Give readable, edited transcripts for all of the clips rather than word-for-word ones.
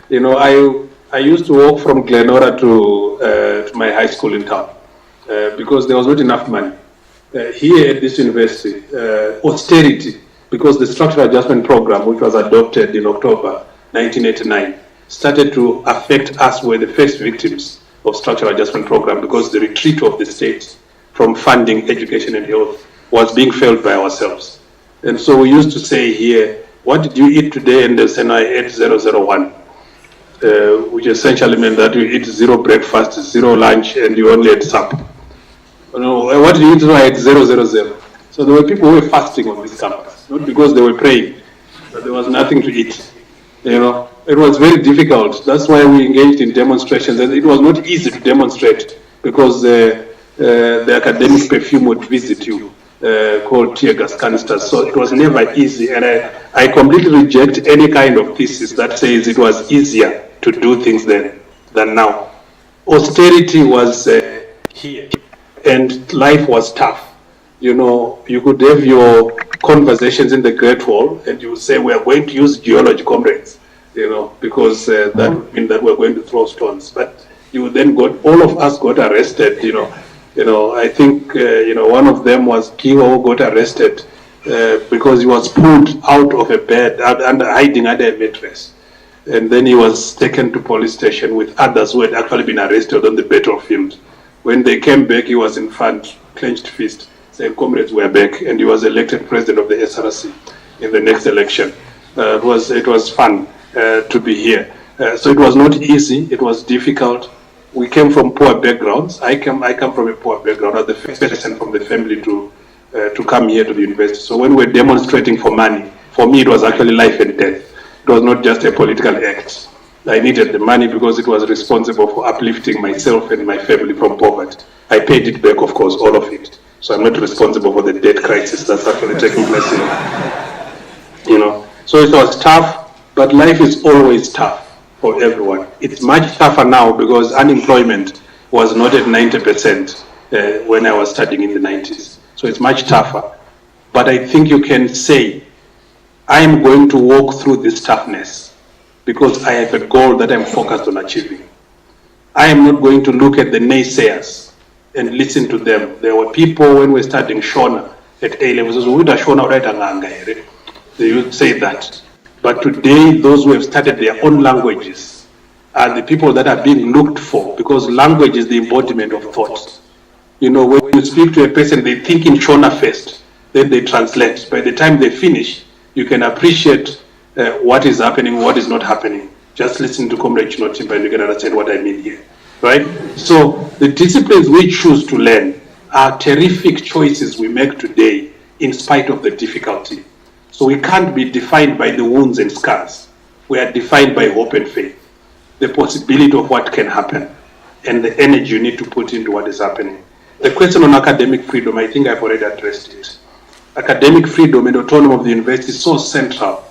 You know, I used to walk from Glenora to my high school in town because there was not enough money. Here at this university, austerity, because the structural adjustment program, which was adopted in October 1989, started to affect us. Were the first victims of structural adjustment program because the retreat of the state from funding education and health was being felt by ourselves. And so we used to say here, what did you eat today? And they said, I ate 001, which essentially meant that you eat zero breakfast, zero lunch, and you only ate supper. You know, what did you eat? I ate 000. So there were people who were fasting on this campus, not because they were praying, but there was nothing to eat. You know, it was very difficult. That's why we engaged in demonstrations, and it was not easy to demonstrate because the academic perfume would visit you, called tear gas canisters. So it was never easy, and I completely reject any kind of thesis that says it was easier to do things then than now. Austerity was here, and life was tough. You know, you could have your conversations in the Great Hall, and you would say, we are going to use geology, comrades, you know, because that would mean that we're going to throw stones. But you then all of us got arrested, you know, I think, one of them was Kiwo, who got arrested because he was pulled out of a bed and hiding under a mattress. And then he was taken to police station with others who had actually been arrested on the battlefield. When they came back, he was in front, clenched fist, saying, comrades, we're back. And he was elected president of the SRC in the next election. It was fun to be here. So it was not easy, it was difficult. We came from poor backgrounds. I come from a poor background. I was the first person from the family to come here to the university. So when we're demonstrating for money, for me it was actually life and death. It was not just a political act. I needed the money because it was responsible for uplifting myself and my family from poverty. I paid it back, of course, all of it. So I'm not responsible for the debt crisis that's actually taking place here. You know, so it was tough, but life is always tough for everyone. It's much tougher now because unemployment was not at 90% when I was studying in the 90s. So it's much tougher. But I think you can say, I am going to walk through this toughness because I have a goal that I'm focused on achieving. I am not going to look at the naysayers and listen to them. There were people when we were studying Shona at A levels, they would say that. But today, those who have started their own languages are the people that are being looked for because language is the embodiment of thought. You know, when you speak to a person, they think in Shona first, then they translate. By the time they finish, you can appreciate what is happening, what is not happening. Just listen to Comrade Chinotimba and you can understand what I mean here, right? So the disciplines we choose to learn are terrific choices we make today in spite of the difficulty. So we can't be defined by the wounds and scars. We are defined by hope and faith, the possibility of what can happen, and the energy you need to put into what is happening. The question on academic freedom, I think I've already addressed it. Academic freedom and autonomy of the university is so central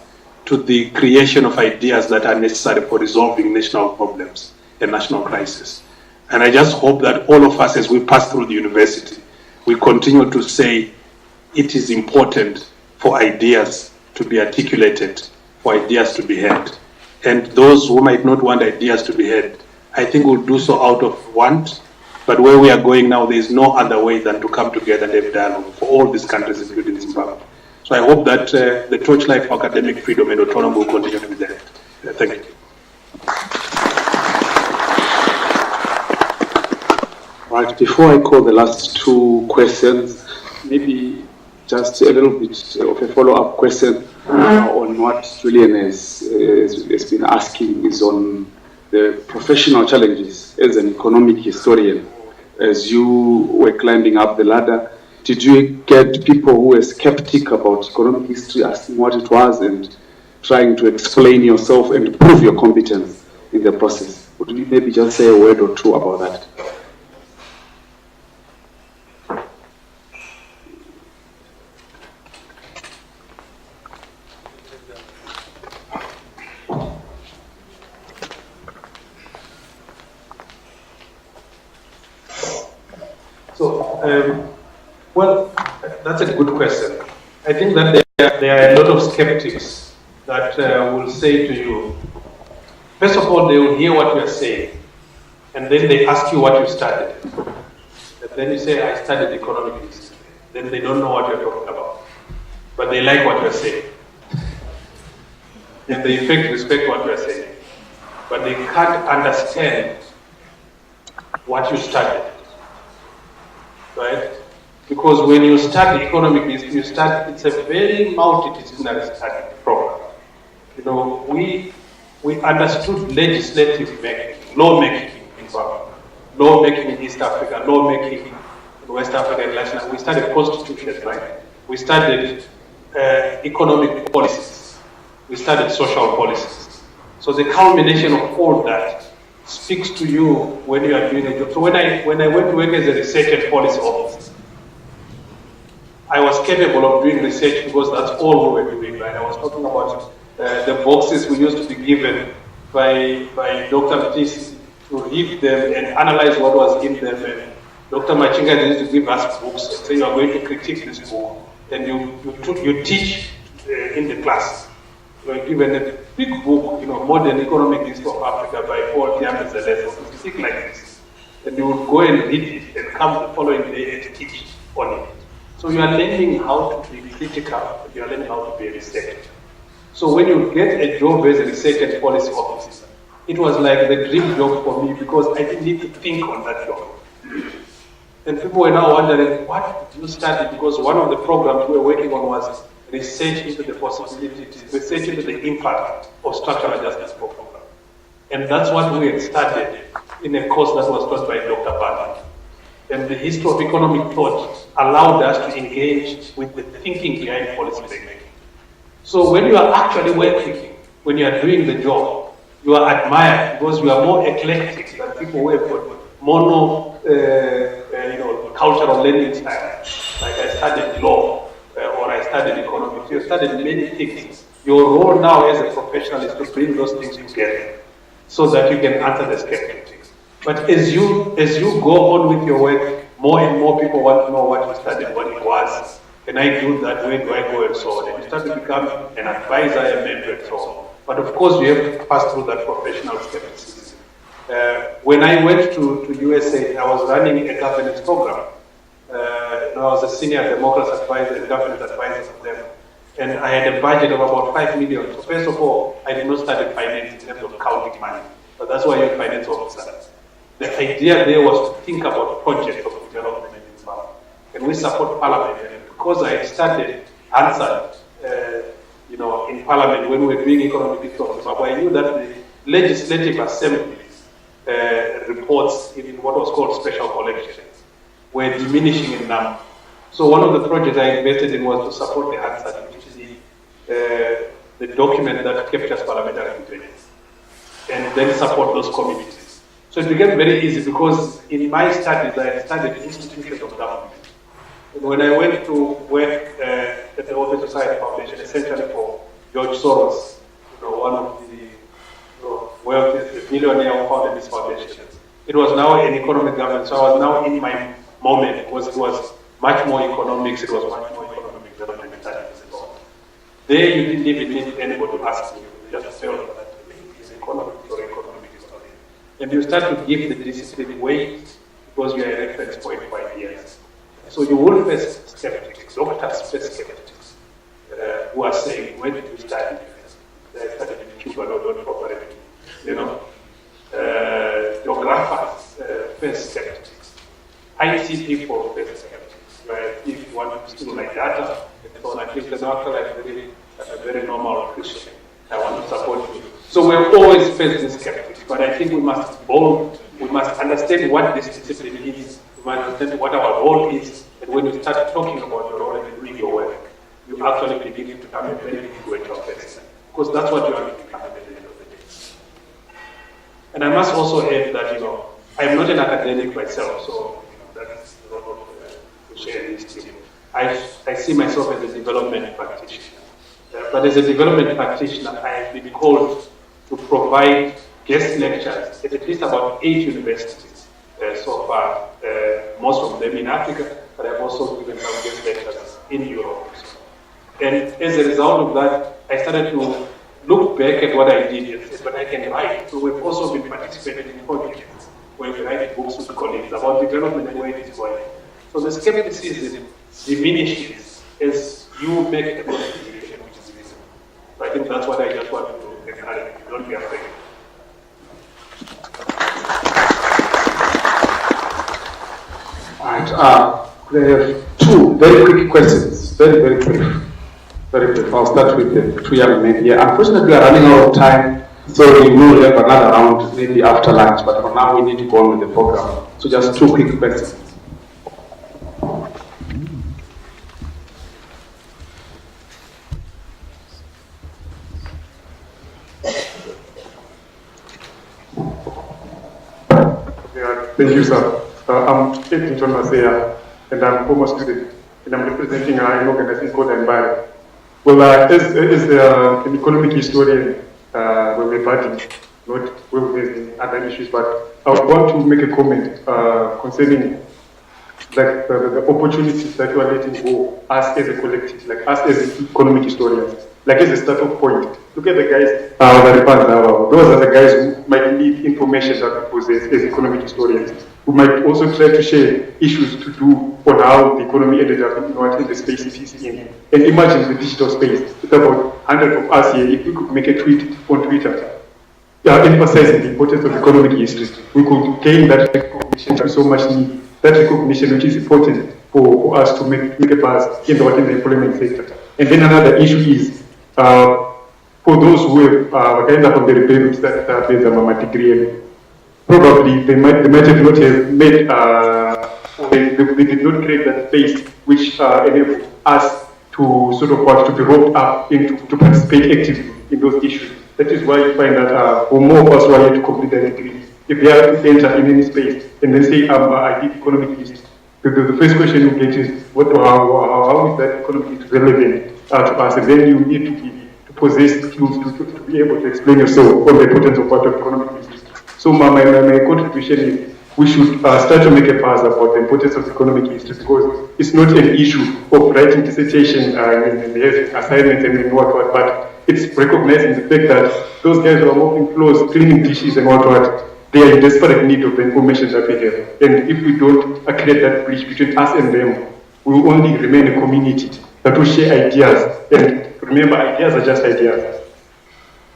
to the creation of ideas that are necessary for resolving national problems and national crisis. And I just hope that all of us, as we pass through the university, we continue to say it is important for ideas to be articulated, for ideas to be heard. And those who might not want ideas to be heard, I think will do so out of want. But where we are going now, there is no other way than to come together and have dialogue for all these countries, including Zimbabwe. So I hope that the torchlight for academic freedom and autonomy will continue to be there. Thank you. Right, before I call the last two questions, maybe just a little bit of a follow-up question on what Julian has been asking is on the professional challenges as an economic historian. As you were climbing up the ladder, did you get people who were skeptic about economic history asking what it was and trying to explain yourself and prove your competence in the process? Would you maybe just say a word or two about that? Well, that's a good question. I think that there are a lot of skeptics that will say to you, First of all, they will hear what you are saying, and then they ask you what you studied. And then you say, I studied economics. Then they don't know what you're talking about. But they like what you're saying. And they in fact respect what you're saying. But they can't understand what you studied. Right? Because when you study economics, it's a very multidisciplinary study program. You know, we understood legislative making, law making in Zimbabwe, law making in East Africa, law making in West Africa and Latin America. We studied constitutions, right? We studied economic policies. We studied social policies. So the culmination of all that speaks to you when you are doing a job. So when I went to work as a research and policy officer, I was capable of doing research because that's all we were doing, right? I was talking about the boxes we used to be given by Dr. Mtisi to read them and analyze what was in them. And Dr. Machinga used to give us books and say, you are going to critique this book. And you teach in the class. You are given a big book, you know, Modern Economic History of Africa by Paul Diamond-Zelez, or something like this. And you would go and read it and come the following day and teach on it. So you are learning how to be critical, you are learning how to be a researcher. So when you get a job as a research and policy officer, it was like the dream job for me because I didn't need to think on that job. And people were now wondering, what did you study? Because one of the programs we were working on was research into the possibilities, research into the impact of structural justice program. And that's what we had studied in a course that was taught by Dr. Banda. And the history of economic thought allowed us to engage with the thinking behind policy making. So when you are actually working, when you are doing the job, you are admired because you are more eclectic than people who have got cultural learning style. Like I studied law or I studied economics. You studied many things. Your role now as a professional is to bring those things together so that you can answer the skeptics. But as you go on with your work, more and more people want to know what you studied, what it was. Can I do that? Where do I go? And so on. And you start to become an advisor, a mentor, and so on. But of course, you have to pass through that professional skepticism. When I went to USA, I was running a governance program. I was a senior democracy advisor and governance advisor for them. And I had a budget of about 5 million. So first of all, I did not study finance in terms of counting money. But that's why you're a finance officer. The idea there was to think about projects of development in Zimbabwe. And we support Parliament. And because I studied, answered, in Parliament when we were doing economic reform, I knew that the Legislative Assembly reports in what was called special collections were diminishing in number. So one of the projects I invested in was to support the answer, which is the document that captures parliamentary intelligence, and then support those committees. So it became very easy because in my studies, I studied institutions of government. And when I went to work at the Open Society Foundation, essentially for George Soros, one of the wealthiest, the billionaire who founded this foundation, it was now an economic government. So I was now in my moment because it was much more economics, it was much more economic development mentality. There you didn't even need anybody to ask you, you just felt that it's economics or economic history. And you start to give the discipline weight because you are a reference point for ideas. So you will face skeptics, doctors face skeptics, who are saying, where did you study? I studied in Cuba, don't cooperate. Geographers face skeptics. IT people face skeptics. Right? If you want to still like data, and so on, I think the doctor is a very normal Christian. I want to support you. So we always face these skeptics, but I think we must understand what this discipline is. We must understand what our role is, and when you start talking about your role and doing your work, you actually begin to become a very influential person, because that's what you are to become at the end of the day. And I must also add that I am not an academic myself, so that's not to share this thing. I see myself as a development practitioner. But as a development practitioner, I have been called to provide guest lectures at least about 8 universities so far, most of them in Africa, but I've also given some guest lectures in Europe. And as a result of that, I started to looked back at what I did and said, but I can write. So we've also been participating in projects where we write books with colleagues about development and where it is going. So the skepticism diminishes as you make a contribution which is visible. So I think that's what I just want to encourage you. Don't be afraid. Right. There are two very quick questions. Very brief. Very brief. I'll start with the two young men here. Unfortunately, we are running out of time, so we will have another round maybe after lunch. But for now, we need to go on with the program. So just two quick questions. Thank you, sir. I'm Edinton Masea, and I'm a former student, and I'm representing an organization called Enviro. Well, as an economic historian, we're party, not well-based other issues, but I would want to make a comment concerning like the opportunities that you are letting go, us as a collective, like us as economic historians, like as a starting point. Look at the guys, those are the guys who might need information that we possess as economic historians, who might also try to share issues to do on how the economy ended up in the space it is in. And imagine the digital space. It's about 100 of us here. If we could make a tweet on Twitter, emphasizing the importance of economic history, we could gain that recognition that so much need. That recognition which is important for us to make a buzz in the employment sector. And then another issue is, for those who have end up on the repayment that there's a mama degree, probably they might have not have made, they did not create that space which enabled us to sort of want to be roped up into to participate actively in those issues. That is why you find that for more of us who are here to complete their degrees, if they are to enter in any space and then say, I did economic history, the first question you get is, how is that economic history relevant to us? And then you need to possess skills to be able to explain yourself on the importance of what economic history. So my contribution is, we should start to make a fuss about the importance of economic history, because it's not an issue of writing dissertation and assignments and what, but it's recognizing the fact that those guys who are mopping floors, cleaning dishes and what, they are in desperate need of the information that we have. And if we don't create that bridge between us and them, we will only remain a community that will share ideas. And remember, ideas are just ideas.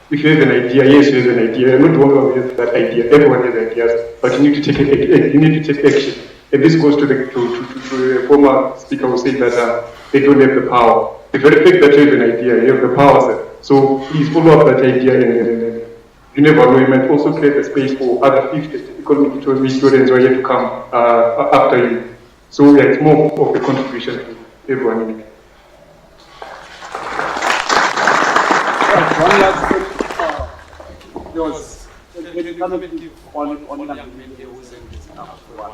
If you have an idea, yes, you have an idea. You're not the one who has that idea. Everyone has ideas, but you need to take action. And this goes to the former speaker who said that they don't have the power. The very fact that you have an idea, you have the power, sir. So please follow up that idea, and you never know, you might also create a space for other 50 economic historians who are yet to come after you. So yeah, it's more of a contribution to everyone. One last thing. There was a comment on Lamine who said it's enough for one.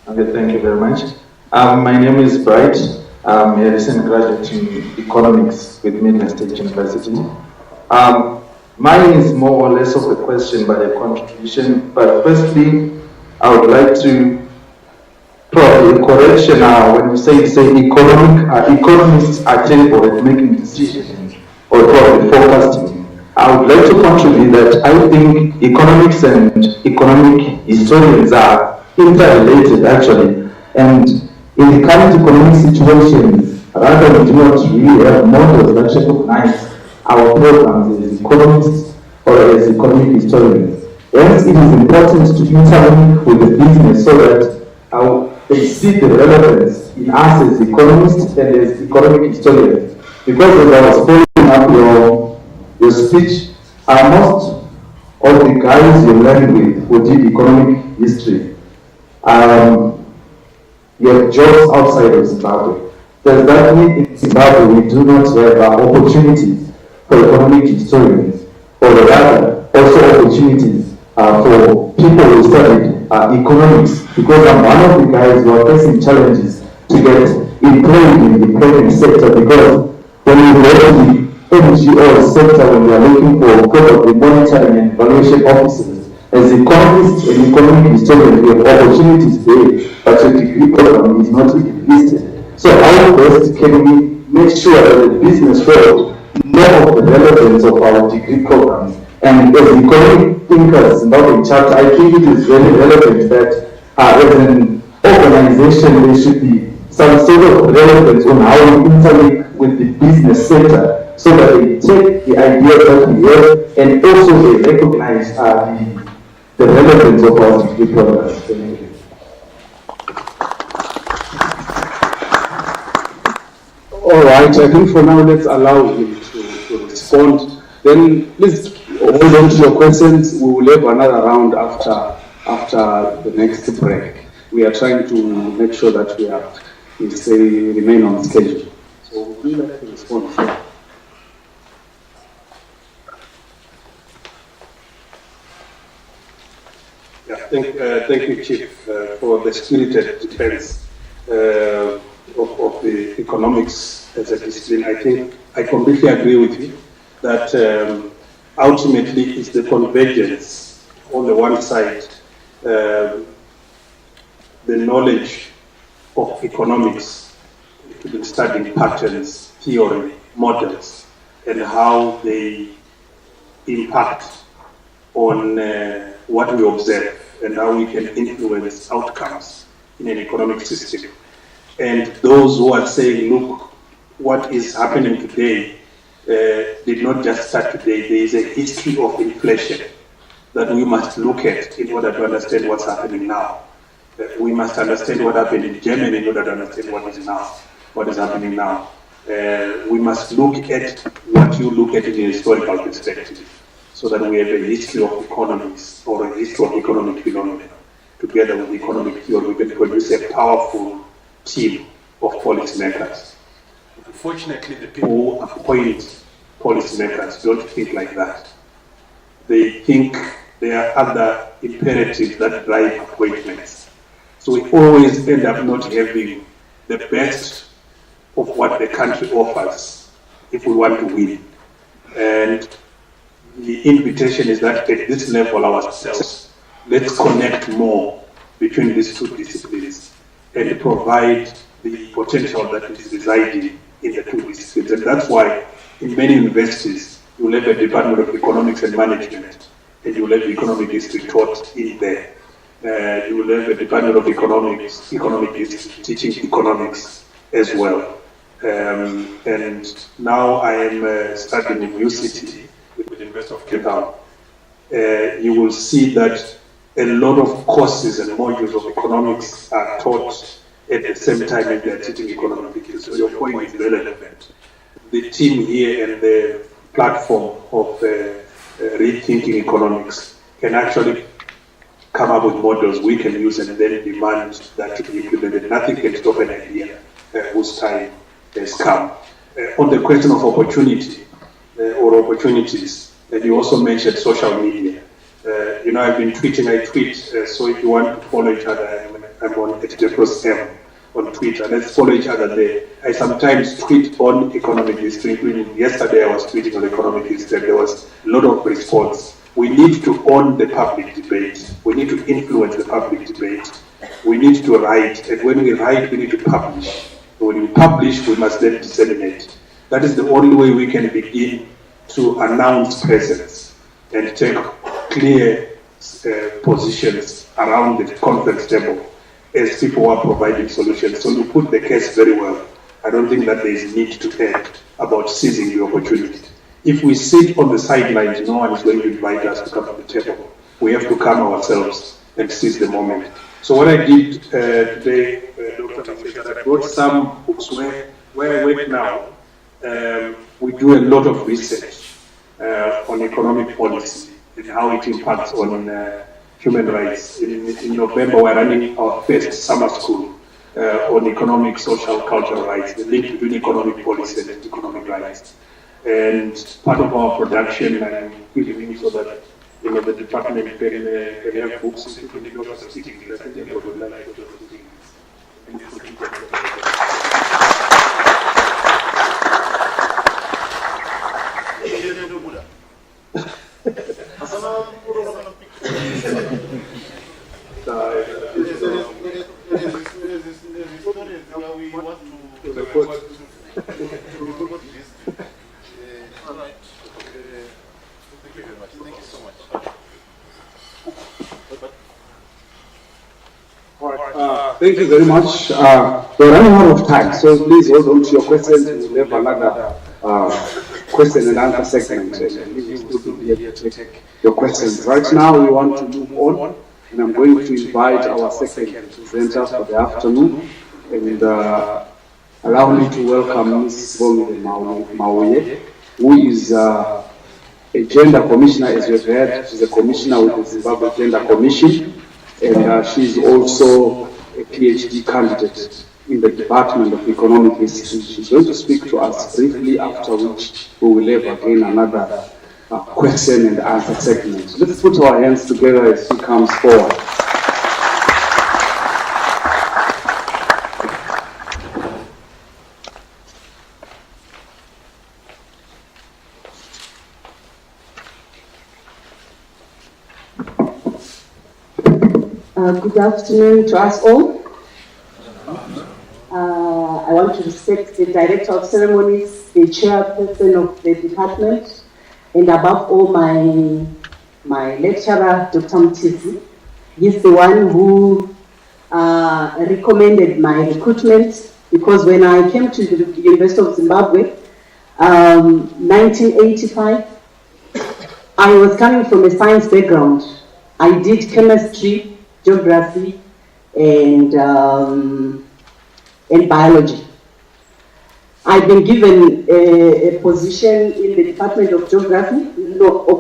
Okay, thank you very much. My name is Bright. I'm a recent graduate in economics with Midland State University. Mine is more or less of a question but a contribution. But firstly, I would like to probably a correction when you say economists are terrible at making decisions or probably forecasting. I would like to contribute that I think economics and economic historians are interrelated actually, and in the current economic situation, rather we do not really have models that recognize our programs as economists or as economic historians. Hence, it is important to interlink with the business so that they see the relevance in us as economists and as economic historians. Because as I was following up your speech, most of the guys you learned with who did economic history, you have jobs outside of Zimbabwe. Does that mean in Zimbabwe we do not have opportunities for economic historians, or rather also opportunities for people who studied economics? Because I'm one of the guys who are facing challenges to get employed in the private sector, because when we go to the NGO sector, when we are looking for probably monitoring and evaluation officers, as economists and economic historians, we have opportunities there, but your degree program is not even business. So how best can we make sure that the business world know of the relevance of our degree programs? And as economic thinkers, not in chapter, I think it is very relevant that as an organization there should be some sort of relevance on how we interlink with the business sector so that they take the ideas that we have and also they recognize the relevance of our degree programs. Thank you. All right, I think for now let's allow him to respond. Then please hold on to your questions. We will have another round after the next break. We are trying to make sure that we remain on schedule. So would you like to respond? Yeah, thank you, Chief, for the spirited defense of the economics as a discipline. I think I completely agree with you that ultimately it's the convergence on the one side, the knowledge of economics, including studying patterns, theory, models, and how they impact on what we observe and how we can influence outcomes in an economic system. And those who are saying, look, what is happening today did not just start today. There is a history of inflation that we must look at in order to understand what's happening now. We must understand what happened in Germany in order to understand what is happening now. We must look at what you look at in a historical perspective, so that we have a history of economics or a history of economic phenomena. Together with economic theory, we can produce a powerful team of policymakers. Unfortunately, the people who appoint policymakers don't think like that. They think there are other imperatives that drive appointments. So we always end up not having the best of what the country offers if we want to win. And the invitation is that at this level ourselves, let's connect more between these two disciplines and provide the potential that is residing in the two disciplines. And that's why in many universities, you will have a Department of Economics and Management, and you will have economic history taught in there. You will have a Department of Economics, economic history, teaching economics as well. And now I am studying in UCT with the University of Cape Town. You will see that a lot of courses and modules of economics are taught at the same time as they are teaching economics. So your point is relevant. The team here and the platform of rethinking economics can actually come up with models we can use and then demand that to be implemented. Nothing can stop an idea whose time has come. On the question of opportunity or opportunities, and you also mentioned social media. I've been tweeting, I tweet, so if you want to follow each other, I'm on @JeffrosM on Twitter. Let's follow each other there. I sometimes tweet on economic history. Yesterday I was tweeting on economic history. There was a lot of response. We need to own the public debate. We need to influence the public debate. We need to write, and when we write, we need to publish. When we publish, we must then disseminate. That is the only way we can begin to announce presence and take clear positions around the conference table as people are providing solutions. So you put the case very well. I don't think that there is need to add about seizing the opportunity. If we sit on the sidelines, no one is going to invite us to come to the table. We have to come ourselves and seize the moment. So what I did today, Dr. Mafeka, I brought some books where I work now. We do a lot of research on economic policy and how it impacts on human rights. In November, we're running our first summer school on economic, social, cultural rights, the link between economic policy and economic rights. And part of our production, I'm giving so that the department can have books, including those speaking. I think they would like those We Thank you very much. We're running out of time, so please hold on to your questions. We'll have another question and answer segment, and please do be here to take your questions. Right now, we want to move on, and I'm going to invite our second presenter for the afternoon, and allow me to welcome Ms. Bongi Mauye, who is a gender commissioner, as you've heard. She's a commissioner with the Zimbabwe Gender Commission, and she's also a PhD candidate in the Department of Economic History. She's going to speak to us briefly, after which we will have again another question and answer segment. Let's put our hands together as she comes forward. Good afternoon to us all. I want to respect the Director of Ceremonies, the Chairperson of the department, and above all my lecturer, Dr. Mtisi. He's the one who recommended my recruitment, because when I came to the University of Zimbabwe, 1985, I was coming from a science background. I did chemistry, geography, and biology. I've been given a position in the Department of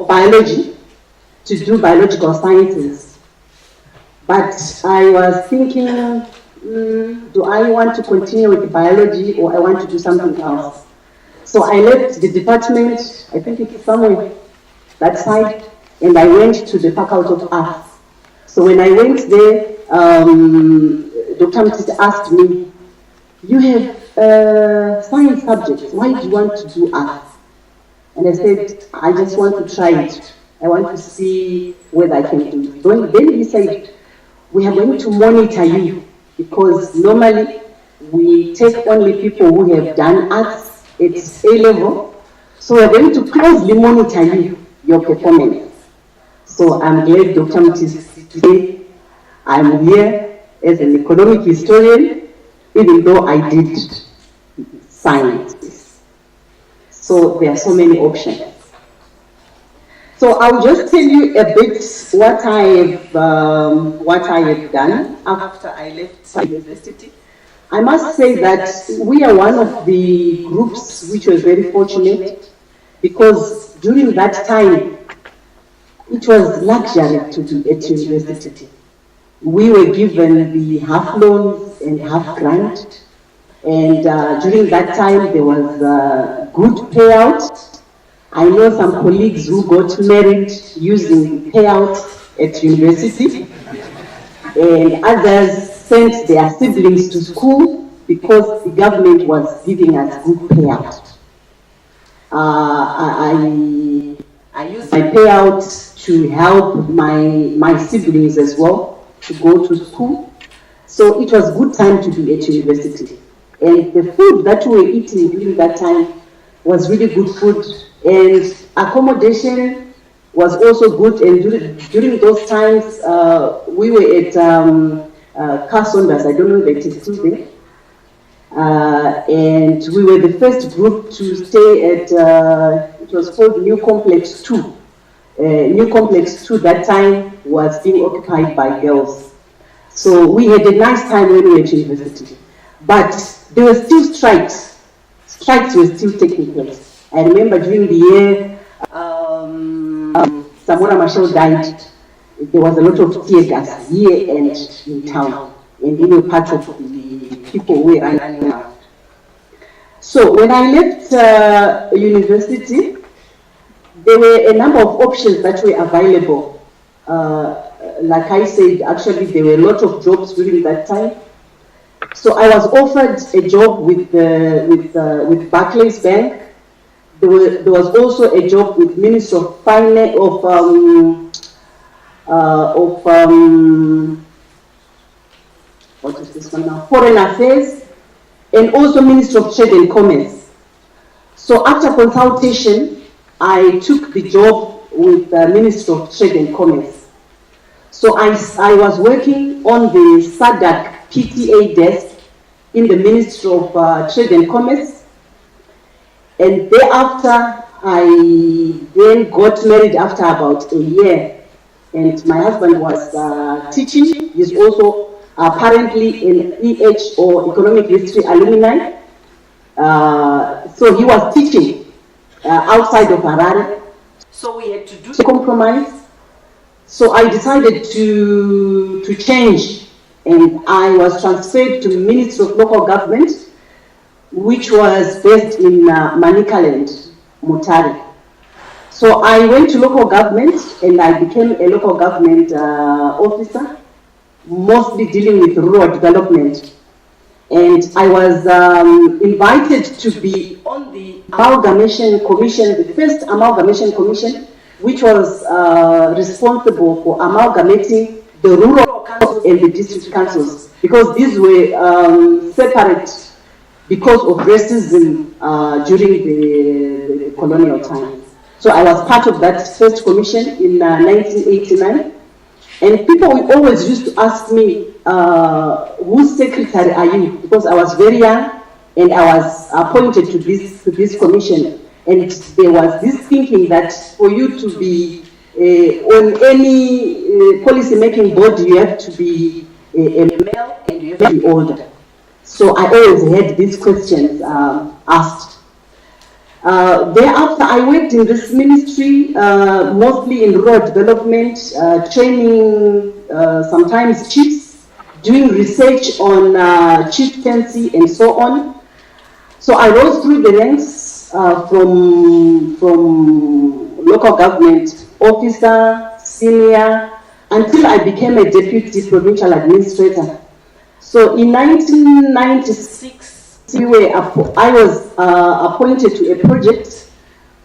Biology to do biological sciences. But I was thinking, do I want to continue with biology, or I want to do something else? So I left the department, I think it's somewhere that side, and I went to the Faculty of Arts. So when I went there, Dr. Mtisi asked me, you have science subjects, why do you want to do arts? And I said, I just want to try it. I want to see whether I can do it. Then he said, we are going to monitor you, because normally we take only people who have done arts at A level. So we are going to closely monitor you, your performance. So I'm glad Dr. Mtisi today I'm here as an economic historian, even though I did science. So there are so many options. So I'll just tell you a bit what I have done after I left university. I must say that we are one of the groups which was very fortunate, because during that time it was luxury to be at university. We were given the half loans and half grant, and during that time there was good payout. I know some colleagues who got married using payout at university, and others sent their siblings to school because the government was giving us good payout. I used my payout to help my siblings as well to go to school. So it was good time to be at university. And the food that we were eating during that time was really good food. And accommodation was also good. And during those times, we were at Carsondas, I don't know if it is still there. And we were the first group to stay at, it was called New Complex 2. New Complex 2 that time was being occupied by girls. So we had a nice time when we were at university. But there were still strikes. Strikes were still taking place. I remember during the year Samora Machel died, there was a lot of tear gas here and in town. And we were part of the people who were running out. So when I left university, there were a number of options that were available. Like I said, actually there were a lot of jobs during that time. So I was offered a job with Barclays Bank. There was also a job with Ministry of Finance what is this one now? Foreign Affairs, and also Ministry of Trade and Commerce. So after consultation, I took the job with the Ministry of Trade and Commerce. So I was working on the SADC PTA desk in the Ministry of Trade and Commerce. And thereafter, I then got married after about a year. And my husband was teaching. He's also apparently an EH or Economic History alumni. So he was teaching outside of Harare. So we had to do a compromise. So I decided to change, and I was transferred to the Ministry of Local Government, which was based in Manicaland, Mutare. So I went to local government and I became a local government officer, mostly dealing with rural development. And I was invited to be on the Amalgamation Commission, the first Amalgamation Commission, which was responsible for amalgamating the rural councils and the district councils, because these were separate because of racism during the colonial times. So I was part of that first commission in 1989. And people will always used to ask me, whose secretary are you? Because I was very young and I was appointed to this commission. And there was this thinking that for you to be on any policy-making body, you have to be a male and you have to be older. So I always had these questions asked. Thereafter, I worked in this ministry, mostly in rural development, training sometimes chiefs, doing research on chieftaincy and so on. So I rose through the ranks from local government officer, senior, until I became a deputy provincial administrator. So in 1996, I was appointed to a project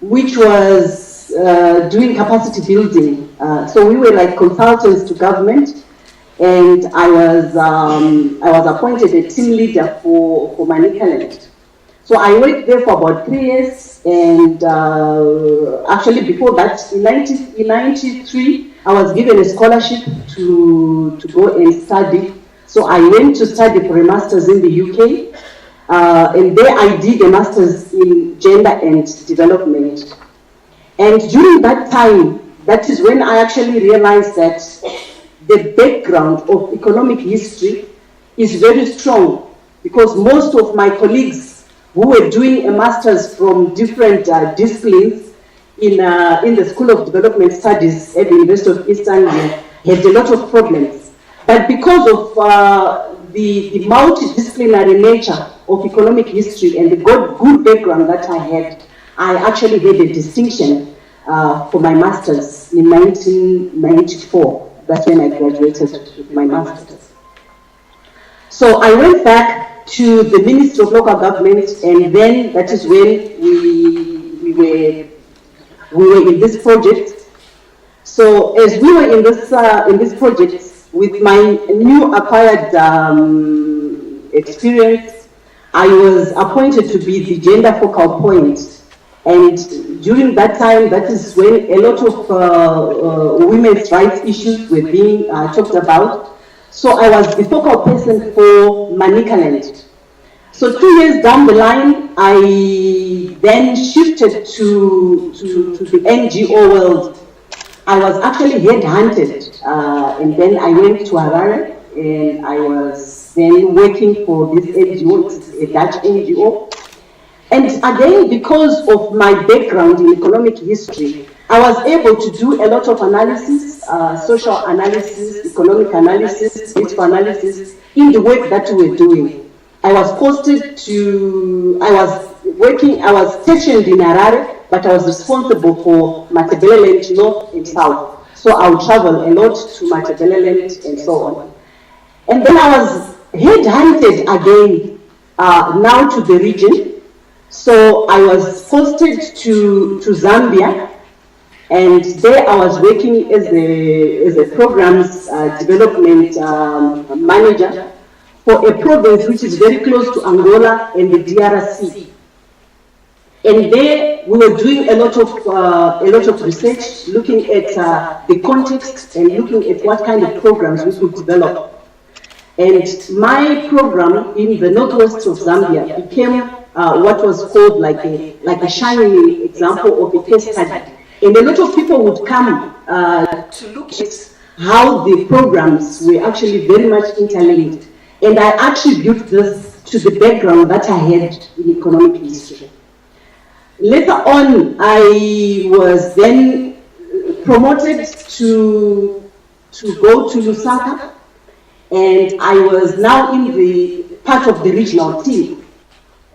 which was doing capacity building. So we were like consultants to government, and I was appointed a team leader for Manicaland. So I worked there for about 3 years, and actually before that, in 1993, I was given a scholarship to go and study. So I went to study for a master's in the UK. And there I did a master's in gender and development. And during that time, that is when I actually realized that the background of economic history is very strong, because most of my colleagues who were doing a master's from different disciplines in the School of Development Studies at the University of East Anglia had a lot of problems. But because of the multidisciplinary nature of economic history and the good background that I had, I actually had a distinction for my master's in 1994. That's when I graduated with my master's. So I went back to the Ministry of Local Government, and then that is when we were in this project. So as we were in this project, with my new acquired experience, I was appointed to be the gender focal point. And during that time, that is when a lot of women's rights issues were being talked about. So I was the focal person for Manicaland. So 2 years down the line, I then shifted to the NGO world. I was actually headhunted, and then I went to Harare, and I was then working for this NGO, a Dutch NGO. And again, because of my background in economic history, I was able to do a lot of analysis, social analysis, economic analysis, political analysis in the work that we were doing. I was posted to, I was stationed in Harare, but I was responsible for Matabeleland North and South. So I would travel a lot to Matabeleland and so on. And then I was headhunted again, now to the region. So I was posted to Zambia, and there I was working as a programs development manager for a province which is very close to Angola and the DRC. And there we were doing a lot of research, looking at the context and looking at what kind of programs we could develop. And my program in the northwest of Zambia became what was called like a shining example of a case study. And a lot of people would come to look at how the programs were actually very much interlinked. And I attribute this to the background that I had in economic history. Later on, I was then promoted to go to Lusaka, and I was now in the part of the regional team,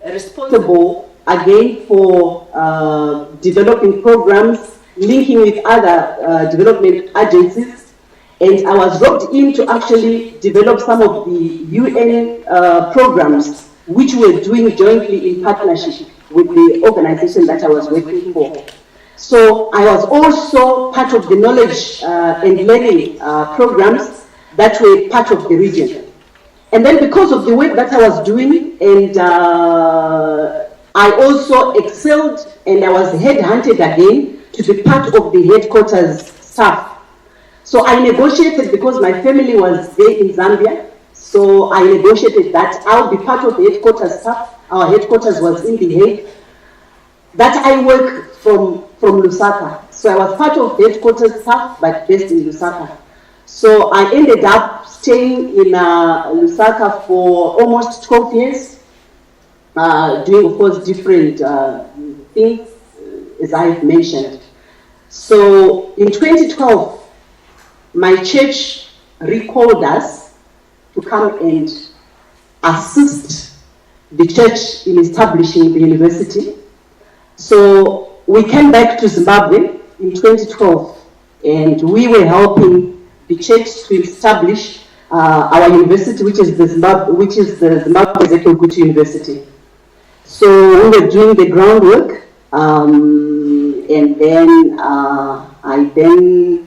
responsible again for developing programs, linking with other development agencies. And I was roped in to actually develop some of the UN programs which we're doing jointly in partnership with the organization that I was working for. So I was also part of the knowledge and learning programs that were part of the region. And then because of the work that I was doing, and I also excelled and I was headhunted again to be part of the headquarters staff. So I negotiated, because my family was there in Zambia, so I negotiated that I'll be part of the headquarters staff. Our headquarters was in The Hague. That I work from Lusaka. So I was part of the headquarters staff, but based in Lusaka. So I ended up staying in Lusaka for almost 12 years, doing, of course, different things, as I've mentioned. So in 2012, my church recalled us to come and assist the church in establishing the university. So we came back to Zimbabwe in 2012, and we were helping the church to establish our university, which is the Zimbabwe Ezekiel Gutu University. So we were doing the groundwork, and then I then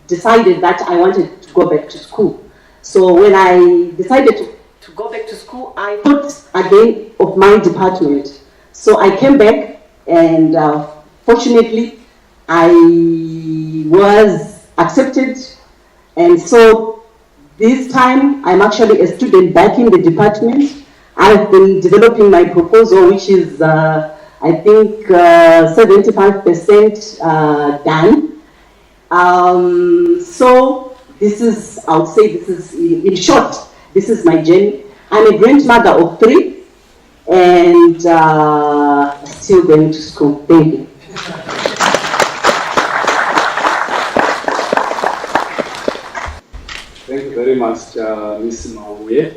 decided that I wanted to go back to school. So when I decided to go back to school, I thought again of my department. So I came back, and fortunately I was accepted, and so this time I'm actually a student back in the department. I've been developing my proposal, which is I think 75% done. So this is, I would say, this is, in short, this is my journey. I'm a grandmother of 3, and still going to school. Thank you. Thank you very much, Ms. Mauye.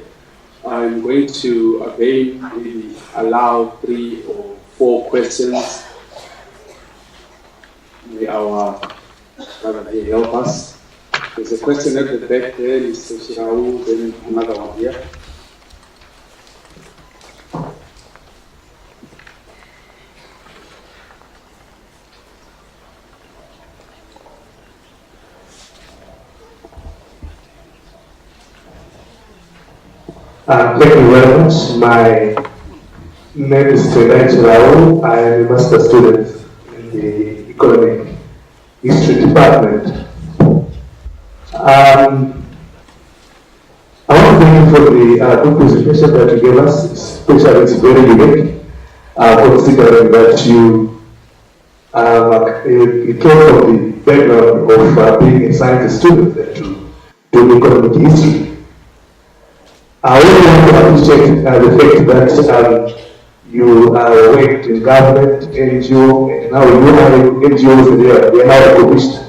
I'm going to again maybe allow 3 or 4 questions. May our brother here help us. There's a question at the back there, Mr. Shirau, then another one here. Thank you very much. My name is Tenai Shirau. I am a master student in the Economic History Department. I want to thank you for the good presentation that you gave us, especially it's very unique, considering that you came from the background of being a science student and to do economic history. I really want to appreciate the fact that you worked in government, NGO, and now you are NGOs and you are now a commissioner.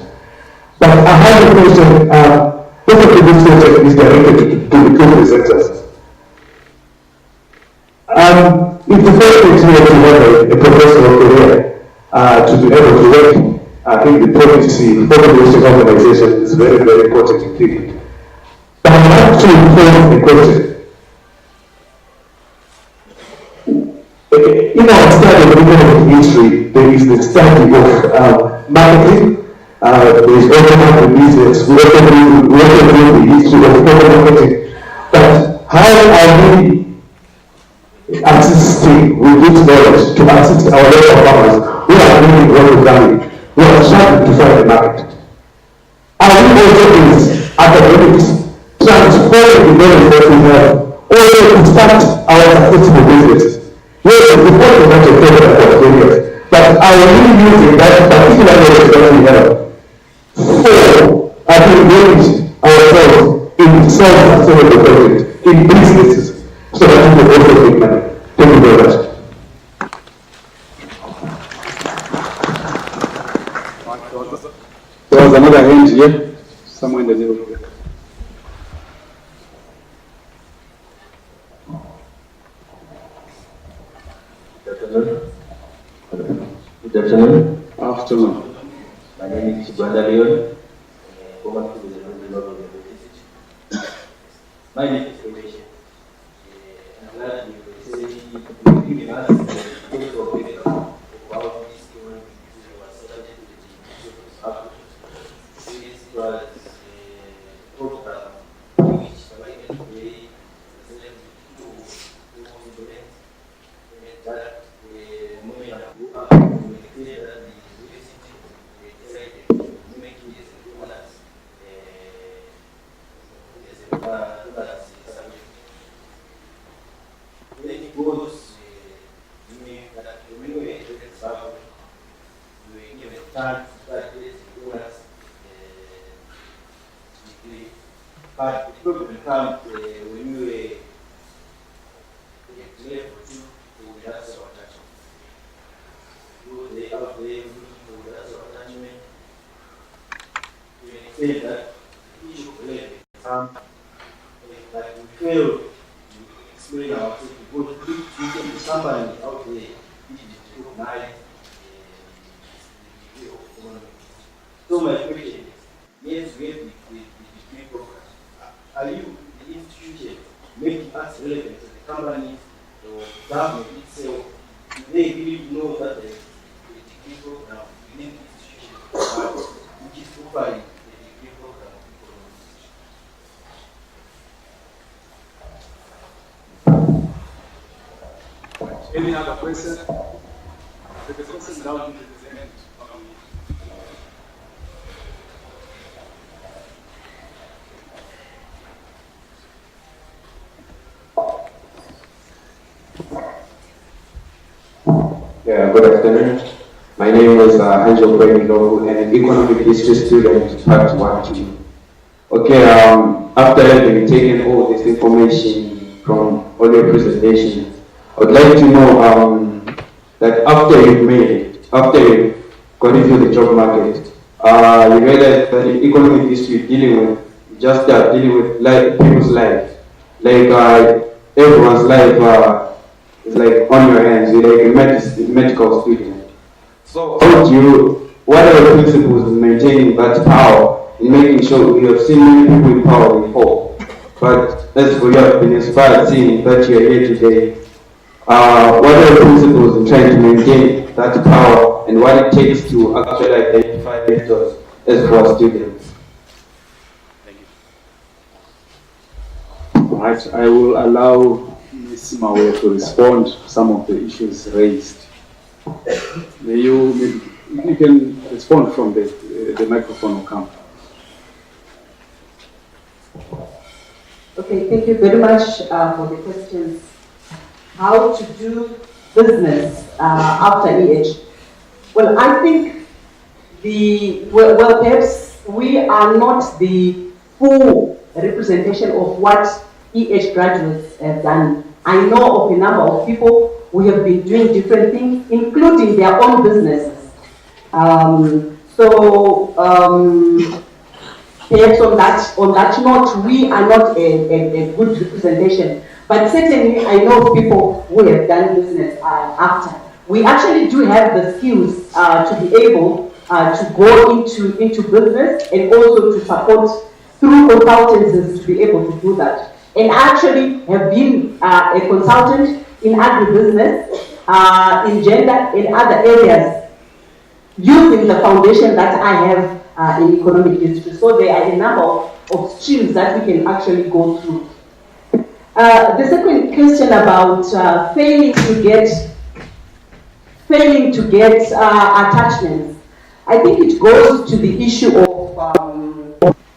But I have a question. Probably this question is directed to the 2 presenters. It's the first thing to have a professional career to be able to work. I think the population organization is very, very important indeed. But I want to pose a question. In our study of economic history, there is the study of marketing. There is economic business. We also do the history of marketing. But how are we assisting with this knowledge to assist our local farmers who are living local family, who are struggling to find a market? Are we also, as academics, transform the development that we have, also to start our successful business. Yes, the point is not a total about areas, but are we using that particular knowledge that we have to engage ourselves in self-sustainable projects, in businesses, so that we can also make money? Thank you very much. There was another hand here, somewhere in the middle. Good afternoon. Afternoon. My name is Gwanda Leon, former president of the University. My name is Kodesh. I'm glad you were giving us the total about this human was started with the Institute of Africa. This was a program which provided very to implement that moving up to clear that the university decided to make this as a subject. When it goes, when we were example, we were given chance to practice bonus degree. But the problem comes when we were at level 2, we had some attachment. They out there looking for some attachment. We explain that the issue of level like we fail to explain ourselves to go to somebody out there which is recognized the degree of economics. So my question is, yes, we have the degree program. Are you, the institution, making us relevant to the companies or government itself? Do they really know that the degree program within the institution which is offering the degree program of economics? Any other question? The question down to the end. Yeah, good afternoon. My name is Angel Brenigo, and an economic history student, part 1-2. Okay, after having taken all this information from all your presentations, I would like to know that after you've got into the job market, you realize that the economic history dealing with dealing with people's lives, like everyone's life is like on your hands. You're like a medical student. So what are the principles in maintaining that power, in making sure we have seen many people with power before, but as for you have been inspired seeing that you are here today, what are the principles in trying to maintain that power and what it takes to actually identify mentors as for our students? Thank you. All right, I will allow Ms. Mawe to respond to some of the issues raised. You can respond from the microphone will come. Okay, thank you very much for the questions. How to do business after EH? Well, I think perhaps we are not the full representation of what EH graduates have done. I know of a number of people who have been doing different things, including their own businesses. Perhaps on that note, we are not a good representation. But certainly, I know of people who have done business after. We actually do have the skills to be able to go into business and also to support through consultancies to be able to do that. And actually have been a consultant in agribusiness, in gender, and other areas, using the foundation that I have in economic history. So there are a number of streams that we can actually go through. The second question about failing to get attachments. I think it goes to the issue of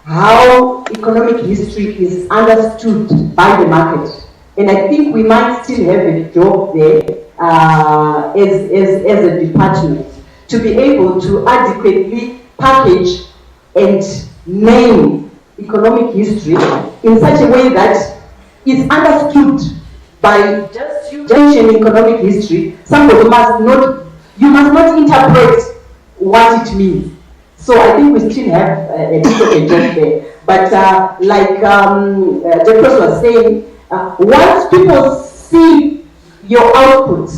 how economic history is understood by the market. And I think we might still have a job there as a department to be able to adequately package and name economic history in such a way that it's understood by just you mentioning economic history. Somebody must not, you must not interpret what it means. So I think we still have a bit of a job there. But like the person was saying, once people see your output,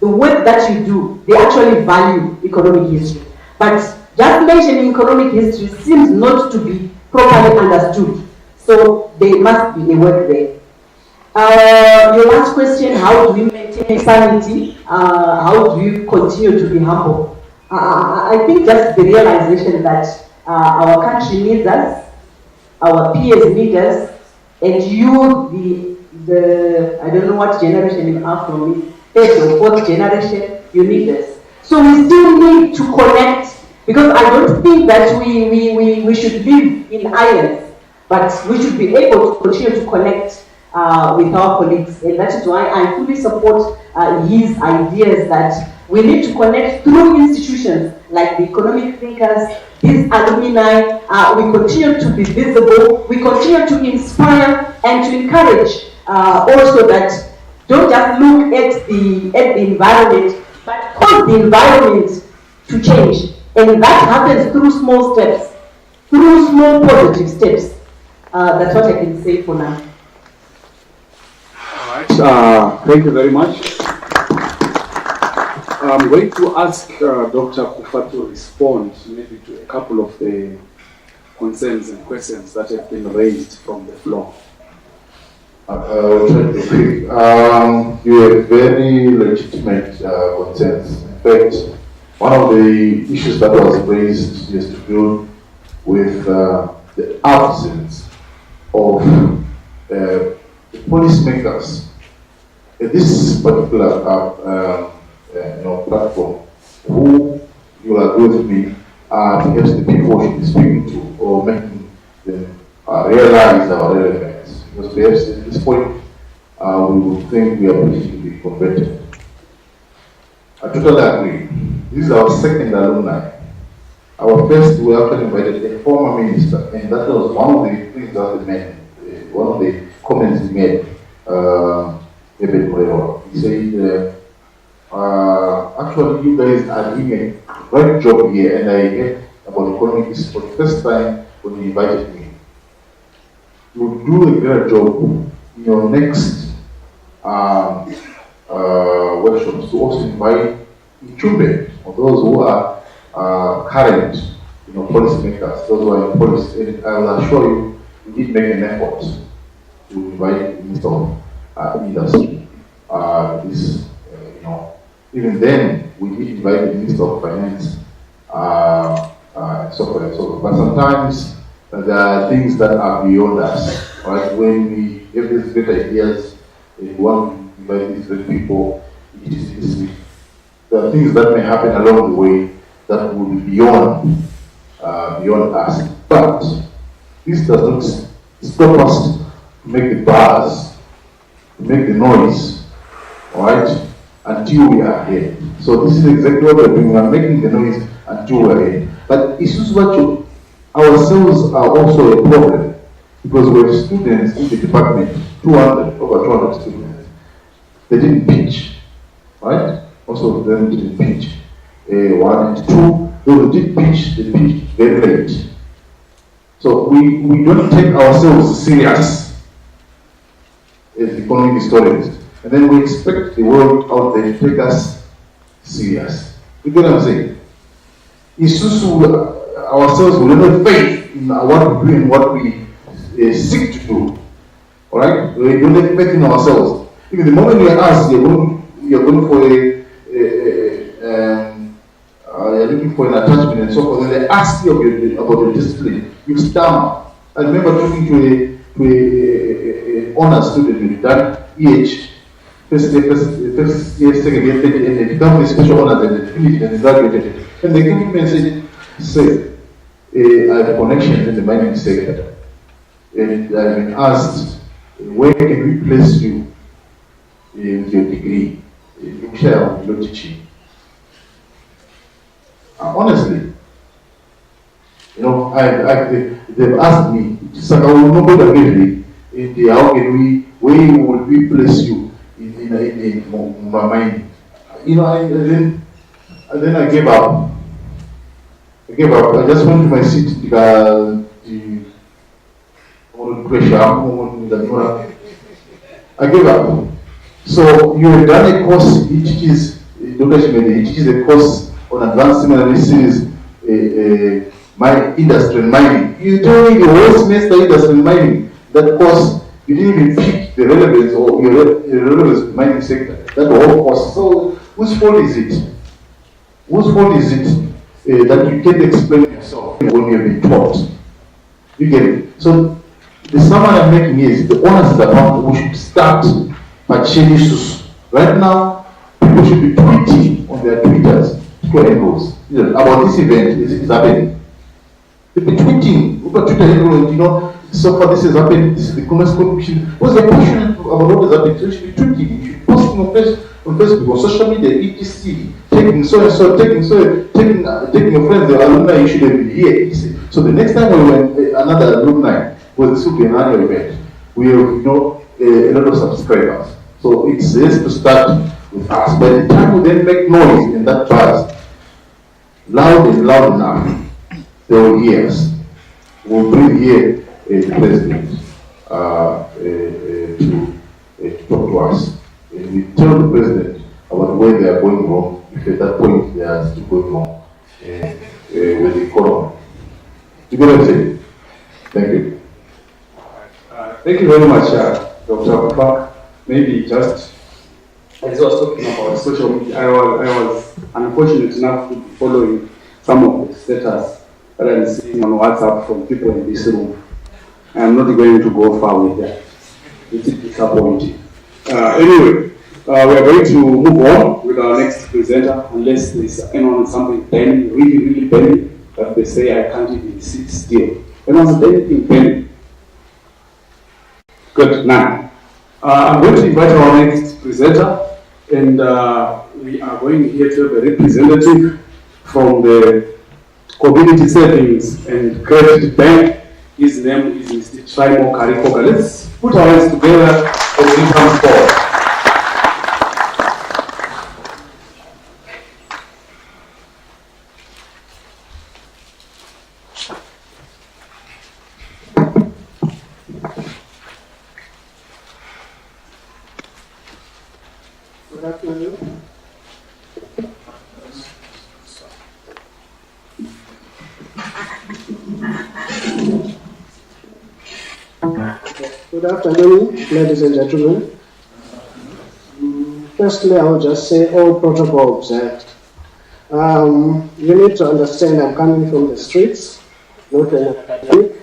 the work that you do, they actually value economic history. But just mentioning economic history seems not to be properly understood. So there must be a work there. Your last question, how do we maintain sanity? How do you continue to be humble? I think just the realization that our country needs us, our peers need us, and you, the I don't know what generation you are from me, third or fourth generation, you need us. So we still need to connect, because I don't think that we should live in islands, but we should be able to continue to connect with our colleagues. And that is why I fully support his ideas that we need to connect through institutions like the economic thinkers, these alumni. We continue to be visible, we continue to inspire and to encourage also that don't just look at the environment, but cause the environment to change. And that happens through small steps, through small positive steps. That's what I can say for now. All right, thank you very much. I'm going to ask Dr. Kufa to respond maybe to a couple of the concerns and questions that have been raised from the floor. I'll try to be quick. You have very legitimate concerns. In fact, one of the issues that was raised is to do with the absence of the policymakers. This particular platform, who you will agree with me, perhaps the people we should be speaking to or making them realize our relevance. Because perhaps at this point, we would think we are politically converted. I totally agree. This is our second alumni. Our first, we actually invited a former minister, and that was one of the things that they made, one of the comments he made, David Moreira. He said, actually, you guys are doing a great job here, and I heard about economic history for the first time when you invited me. You will do a great job in your next workshops to also invite incumbents, or those who are current, policymakers, those who are in policy. And I will assure you, we did make an effort to invite the Minister of Industry. Even then, we did invite the Minister of Finance, and so forth and so forth. But sometimes there are things that are beyond us, right? When we have these great ideas, we want to invite these great people, there are things that may happen along the way that will be beyond us. But this does not stop us to make the buzz, to make the noise, all right, until we are here. So this is exactly what we're doing. We are making the noise until we're here. But issues what ourselves are also a problem, because we have students in the department, over 200 students. They didn't pitch, right? Also of them didn't pitch. One and two, those who did pitch, they pitched very late. So we don't take ourselves serious as economic historians. And then we expect the world out there to take us serious. You get what I'm saying? It's just ourselves, we don't have faith in what we do and what we seek to do. Alright? We don't have faith in ourselves. Even the moment we are asked, you're going for you're looking for an attachment and so forth, and they ask you about your discipline, you stammer. I remember talking to an honor student with that EH, first year, second year, third year, and they become a special honors and they finished and they graduated. And they came to me and said, I have connections in the mining sector, and I've been asked, where can we place you with your degree? You share your teaching. Honestly, you know, they've asked me, how can where would we place you in my mind? You know, then I gave up. I just went to my seat, I gave up. So you have done a course, he teaches a course on advanced seminary series, my industry and mining. You doing the whole semester industry and mining. That course, you didn't even pick the relevance or your relevance to the mining sector. That whole course. So whose fault is it? Whose fault is it that you can't explain yourself when you have been taught? You get it? So the summary I'm making is the onus is about we should start patching issues. Right now, people should be tweeting on their Twitters angles about this event is happening. They'll be tweeting over Twitter angles, you know, so far this is happening, this is the Commerce Commission. Because they're passionate about what is happening, so you should be tweeting, you should be posting on Facebook, on social media, etc. Taking so and so, taking your friends, the alumni, you should have here, etc. So the next time we went another alumni, well, this will be an annual event. We have, you know, a lot of subscribers. So it's best to start with us. By the time we then make noise in that buzz, loud enough, they will hear us. We'll bring here the president to talk to us. And we tell the president about where they are going wrong, if at that point they are still going wrong with the economy. You get what I'm saying? Thank you. Thank you very much, Dr. Abupak. Maybe just as I was talking about social media, I was unfortunate enough to be following some of the status that I'm seeing on WhatsApp from people in this room. I'm not going to go far with that. It's disappointing. Anyway, we are going to move on with our next presenter, unless there's anyone something burning, really burning, that they say I can't even sit still. Anyone's anything burning? Good, none. I'm going to invite our next presenter, and we are going here to have a representative from the Community Savings and Credit Bank. His name is Mr. Trimo Karikoga. Let's put our hands together as he comes forward. Good afternoon. Good afternoon, ladies and gentlemen. Firstly, I will just say all protocol observed. You need to understand I'm coming from the streets, not an academic,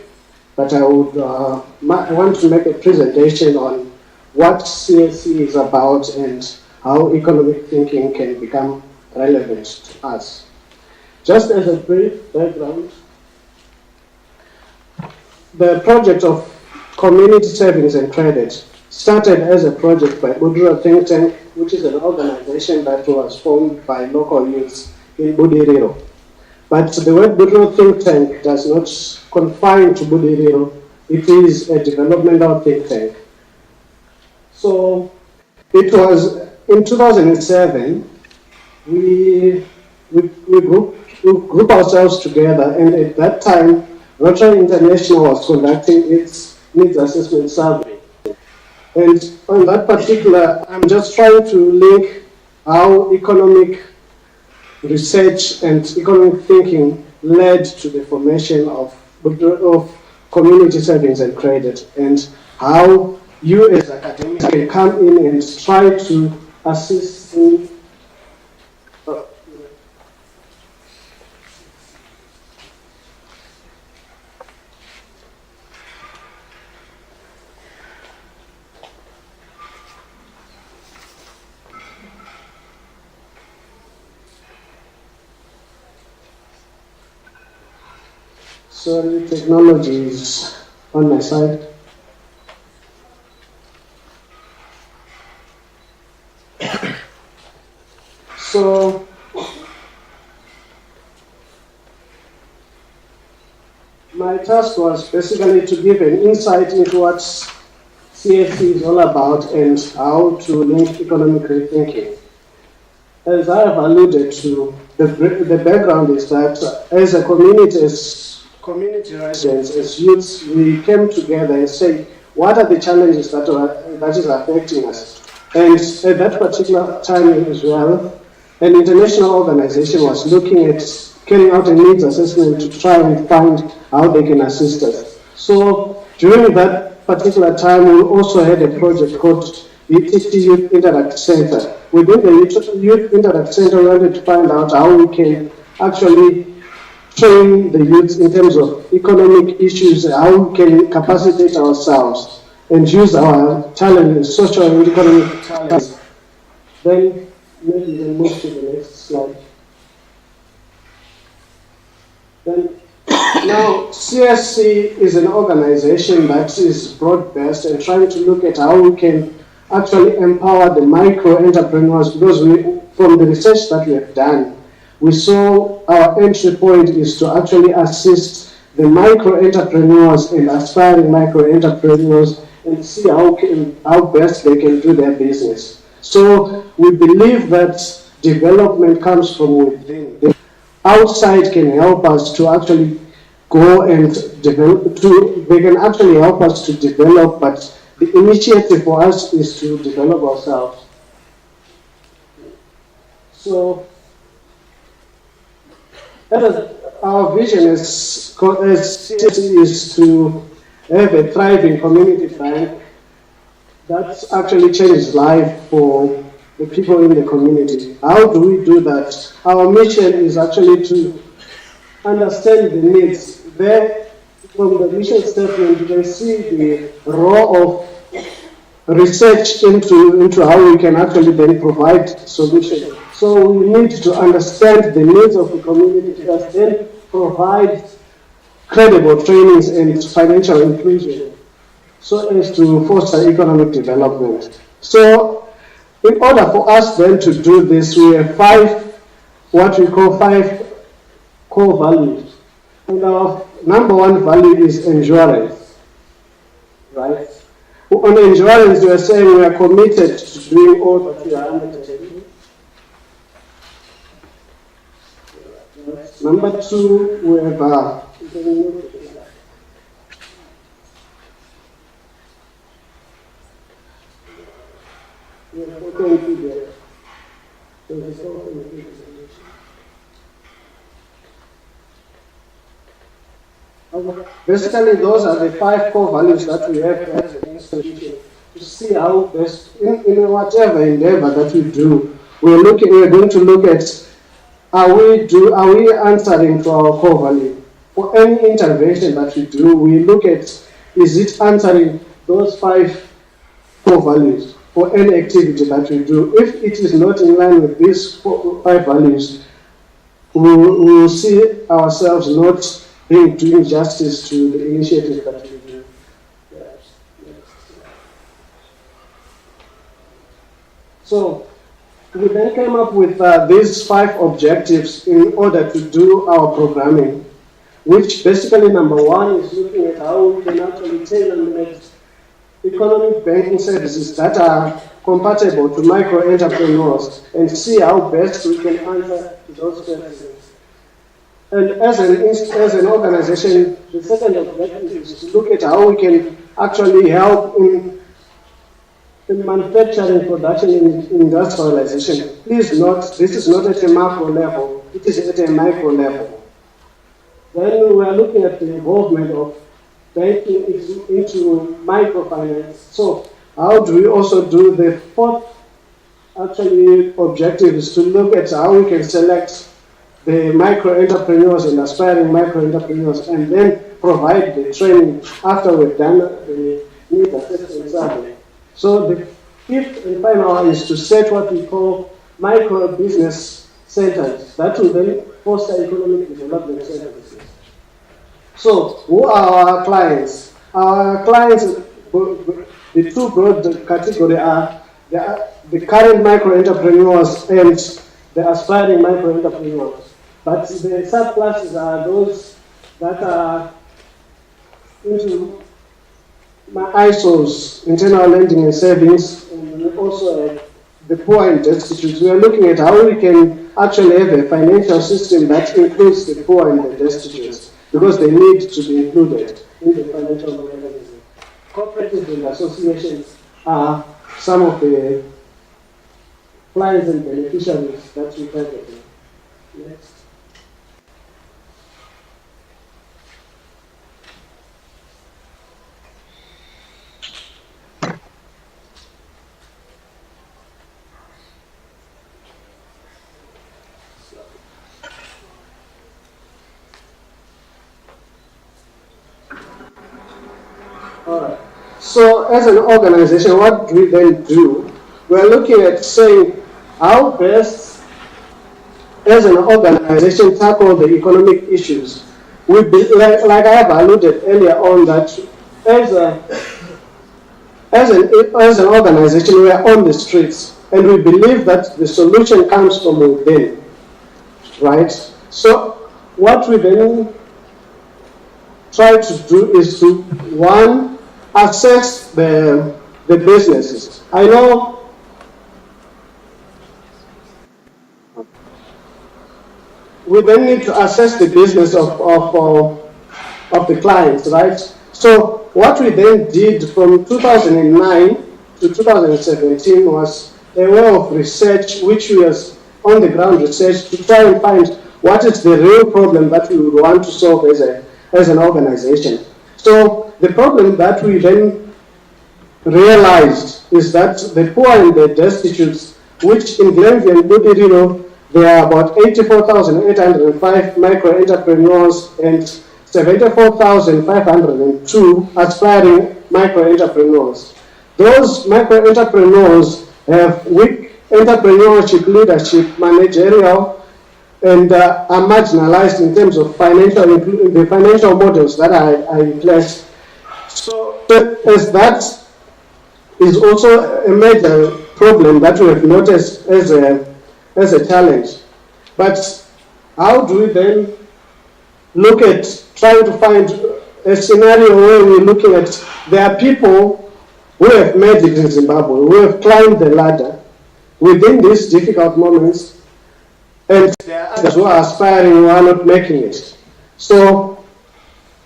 but I would want to make a presentation on what CSC is about and how economic thinking can become relevant to us. Just as a brief background, the project of Community Savings and Credit started as a project by Budiro Think Tank, which is an organization that was formed by local youths in Budiriro. But the word Budiro Think Tank does not confine to Budiriro. It is a developmental think tank. So it was in 2007, we group ourselves together, and at that time, Rotary International was conducting its needs assessment survey. And on that particular, I'm just trying to link how economic research and economic thinking led to the formation of Community Savings and Credit, and how you as academics can come in and try to assist in Sorry, technology is on my side. So, my task was basically to give an insight into what CSC is all about and how to link economic rethinking. As I have alluded to, the background is that as a community, as community residents, as youths, we came together and said, what are the challenges that is affecting us? And at that particular time as well, an international organization was looking at carrying out a needs assessment to try and find how they can assist us. So during that particular time, we also had a project called UTT Youth Interact Center. Within the Youth Interact Center, we wanted to find out how we can actually train the youth in terms of economic issues, how we can capacitate ourselves and use our talent, social and economic talents. Then maybe we move to the next slide. Then, now, CSC is an organization that is broad-based and trying to look at how we can actually empower the micro-entrepreneurs, because from the research that we have done, we saw our entry point is to actually assist the micro-entrepreneurs and aspiring micro-entrepreneurs and see how best they can do their business. So we believe that development comes from within. The outside can help us to actually go and develop, they can actually help us to develop, but the initiative for us is to develop ourselves. So, our vision as CSC is to have a thriving community bank that actually changes life for the people in the community. How do we do that? Our mission is actually to understand the needs. There, from the mission statement, you can see the role of research into how we can actually then provide solutions. So we need to understand the needs of the community first, then provide credible trainings and financial inclusion so as to foster economic development. So in order for us then to do this, we have what we call five core values. And our number one value is endurance, right? On endurance, we are saying we are committed to doing all that we are undertaking. Number two, we have basically, those are the five core values that we have as an institution to see how best, in whatever endeavor that we do, we're going to look at are we answering to our core value. For any intervention that we do, we look at is it answering those five core values for any activity that we do. If it is not in line with these five values, we will see ourselves not doing justice to the initiative that we do. So we then came up with these five objectives in order to do our programming, which basically number one is looking at how we can actually tailor-make economic banking services that are compatible to micro-entrepreneurs and see how best we can answer those questions. And as an organization, the second objective is to look at how we can actually help in manufacturing, production, and industrialization. Please note, this is not at a macro level, it is at a micro level. Then we are looking at the involvement of banking into microfinance. So how do we also do the fourth objective is to look at how we can select the micro-entrepreneurs and aspiring micro-entrepreneurs and then provide the training after we've done the need assessment survey. So the fifth and final one is to set what we call micro-business centers that will then foster economic development services. So, who are our clients? Our clients, the two broad categories are the current micro-entrepreneurs and the aspiring micro-entrepreneurs. But the subclasses are those that are into ISOs, internal lending and savings, and also the poor and destitute. We are looking at how we can actually have a financial system that includes the poor and the destitute, because they need to be included in the financial mechanism. Cooperatives and associations are some of the clients and beneficiaries that we target. Next. Alright. So as an organization, what do we then do? We're looking at saying how best, as an organization, tackle the economic issues. Like I have alluded earlier on, that as an organization, we are on the streets, and we believe that the solution comes from within, right? So what we then try to do is to, one, assess the businesses. I know we then need to assess the business of the clients, right? So what we then did from 2009 to 2017 was a way of research, which was on the ground research, to try and find what is the real problem that we would want to solve as an organization. So the problem that we then realized is that the poor and the destitute, which in Glenview and Budiriro, there are about 84,805 micro-entrepreneurs and 74,502 aspiring micro-entrepreneurs. Those micro-entrepreneurs have weak entrepreneurship, leadership, managerial, and are marginalized in terms of the financial models that are in place. So as that is also a major problem that we have noticed as a challenge. But how do we then look at trying to find a scenario where we're looking at, there are people who have made it in Zimbabwe, who have climbed the ladder within these difficult moments, and there are others who are aspiring, who are not making it. So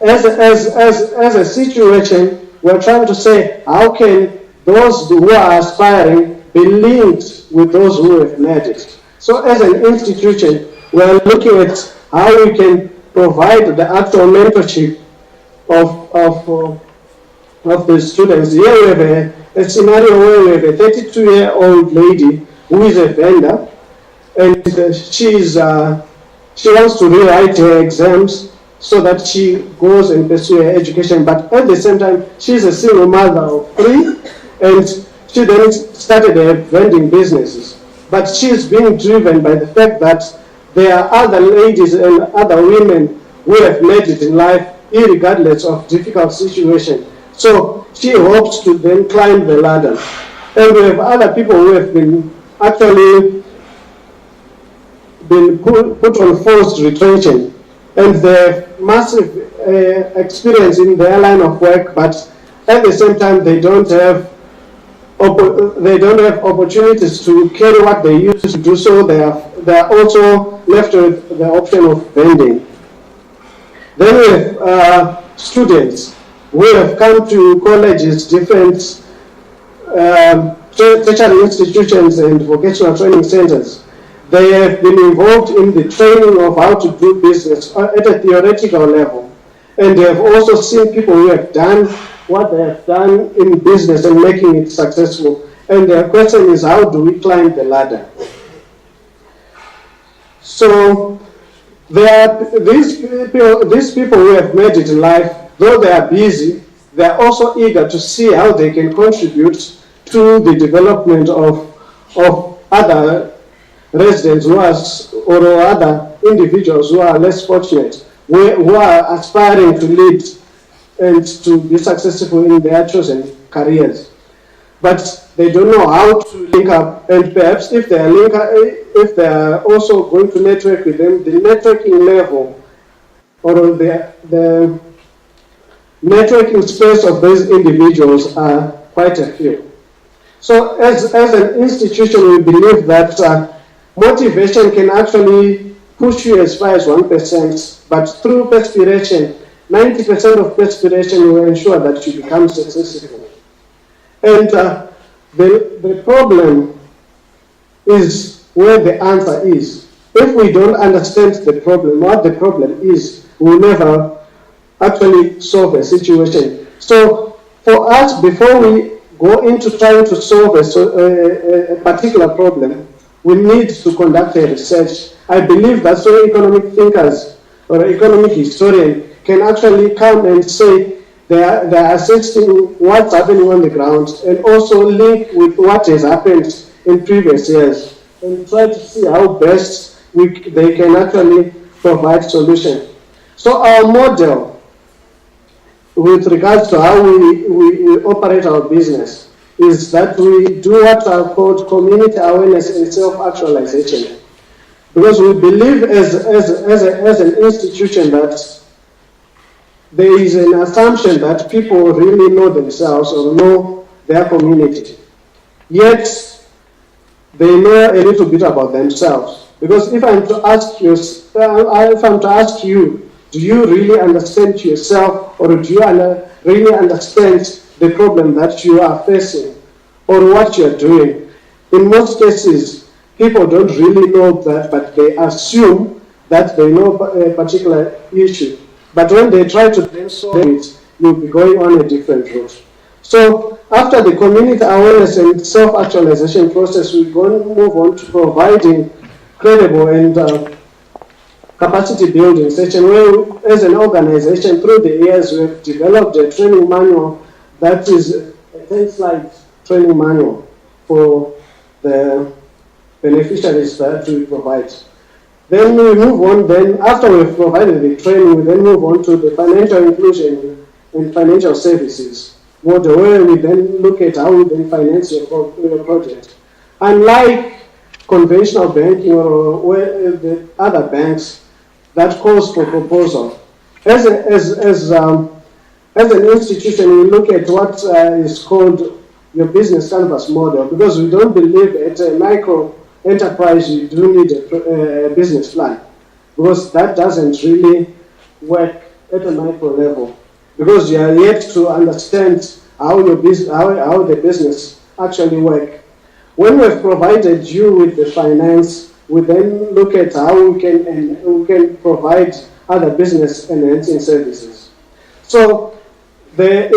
as a situation, we're trying to say, how can those who are aspiring be linked with those who have made it? So as an institution, we're looking at how we can provide the actual mentorship of the students. Here we have a scenario where we have a 32-year-old lady who is a vendor, and she wants to rewrite her exams so that she goes and pursue her education. But at the same time, she's a single mother of 3, and she then started her vending businesses. But she's being driven by the fact that there are other ladies and other women who have made it in life, irregardless of difficult situation. So she hopes to then climb the ladder. And we have other people who have been actually put on forced retrenchment, and they have massive experience in their line of work, but at the same time they don't have opportunities to carry what they used to do, so they are also left with the option of vending. Then we have students who have come to colleges, different tertiary institutions and vocational training centers. They have been involved in the training of how to do business at a theoretical level. And they have also seen people who have done what they have done in business and making it successful. And their question is, how do we climb the ladder? So these people who have made it in life, though they are busy, they are also eager to see how they can contribute to the development of other residents or other individuals who are less fortunate, who are aspiring to lead and to be successful in their chosen careers. But they don't know how to link up, and perhaps if they are also going to network with them, the networking level or the networking space of those individuals are quite a few. So as an institution, we believe that motivation can actually push you as far as 1%, but through perspiration, 90% of perspiration will ensure that you become successful. And the problem is where the answer is. If we don't understand the problem, what the problem is, we'll never actually solve a situation. So for us, before we go into trying to solve a particular problem, we need to conduct a research. I believe that so economic thinkers or economic historian can actually come and say they are assessing what's happening on the ground and also link with what has happened in previous years and try to see how best they can actually provide solutions. So our model with regards to how we operate our business is that we do what are called community awareness and self-actualization. Because we believe as an institution that there is an assumption that people really know themselves or know their community. Yet, they know a little bit about themselves. Because if I'm to ask you, do you really understand yourself, or do you really understand the problem that you are facing or what you're doing? In most cases, people don't really know that, but they assume that they know a particular issue. But when they try to then solve it, you'll be going on a different route. So after the community awareness and self-actualization process, we're going to move on to providing credible and capacity building session where, as an organization, through the years, we've developed a training manual that is a 10-slide training manual for the beneficiaries that we provide. Then we move on, then after we've provided the training, we then move on to the financial inclusion and financial services model, where we then look at how we then finance your project. Unlike conventional banking or the other banks that calls for proposal, as an institution, we look at what is called your business canvas model, because we don't believe at a micro enterprise you do need a business plan, because that doesn't really work at a micro level, because you are yet to understand how your how the business actually work. When we've provided you with the finance, we then look at how we can provide other business enhancing services. So we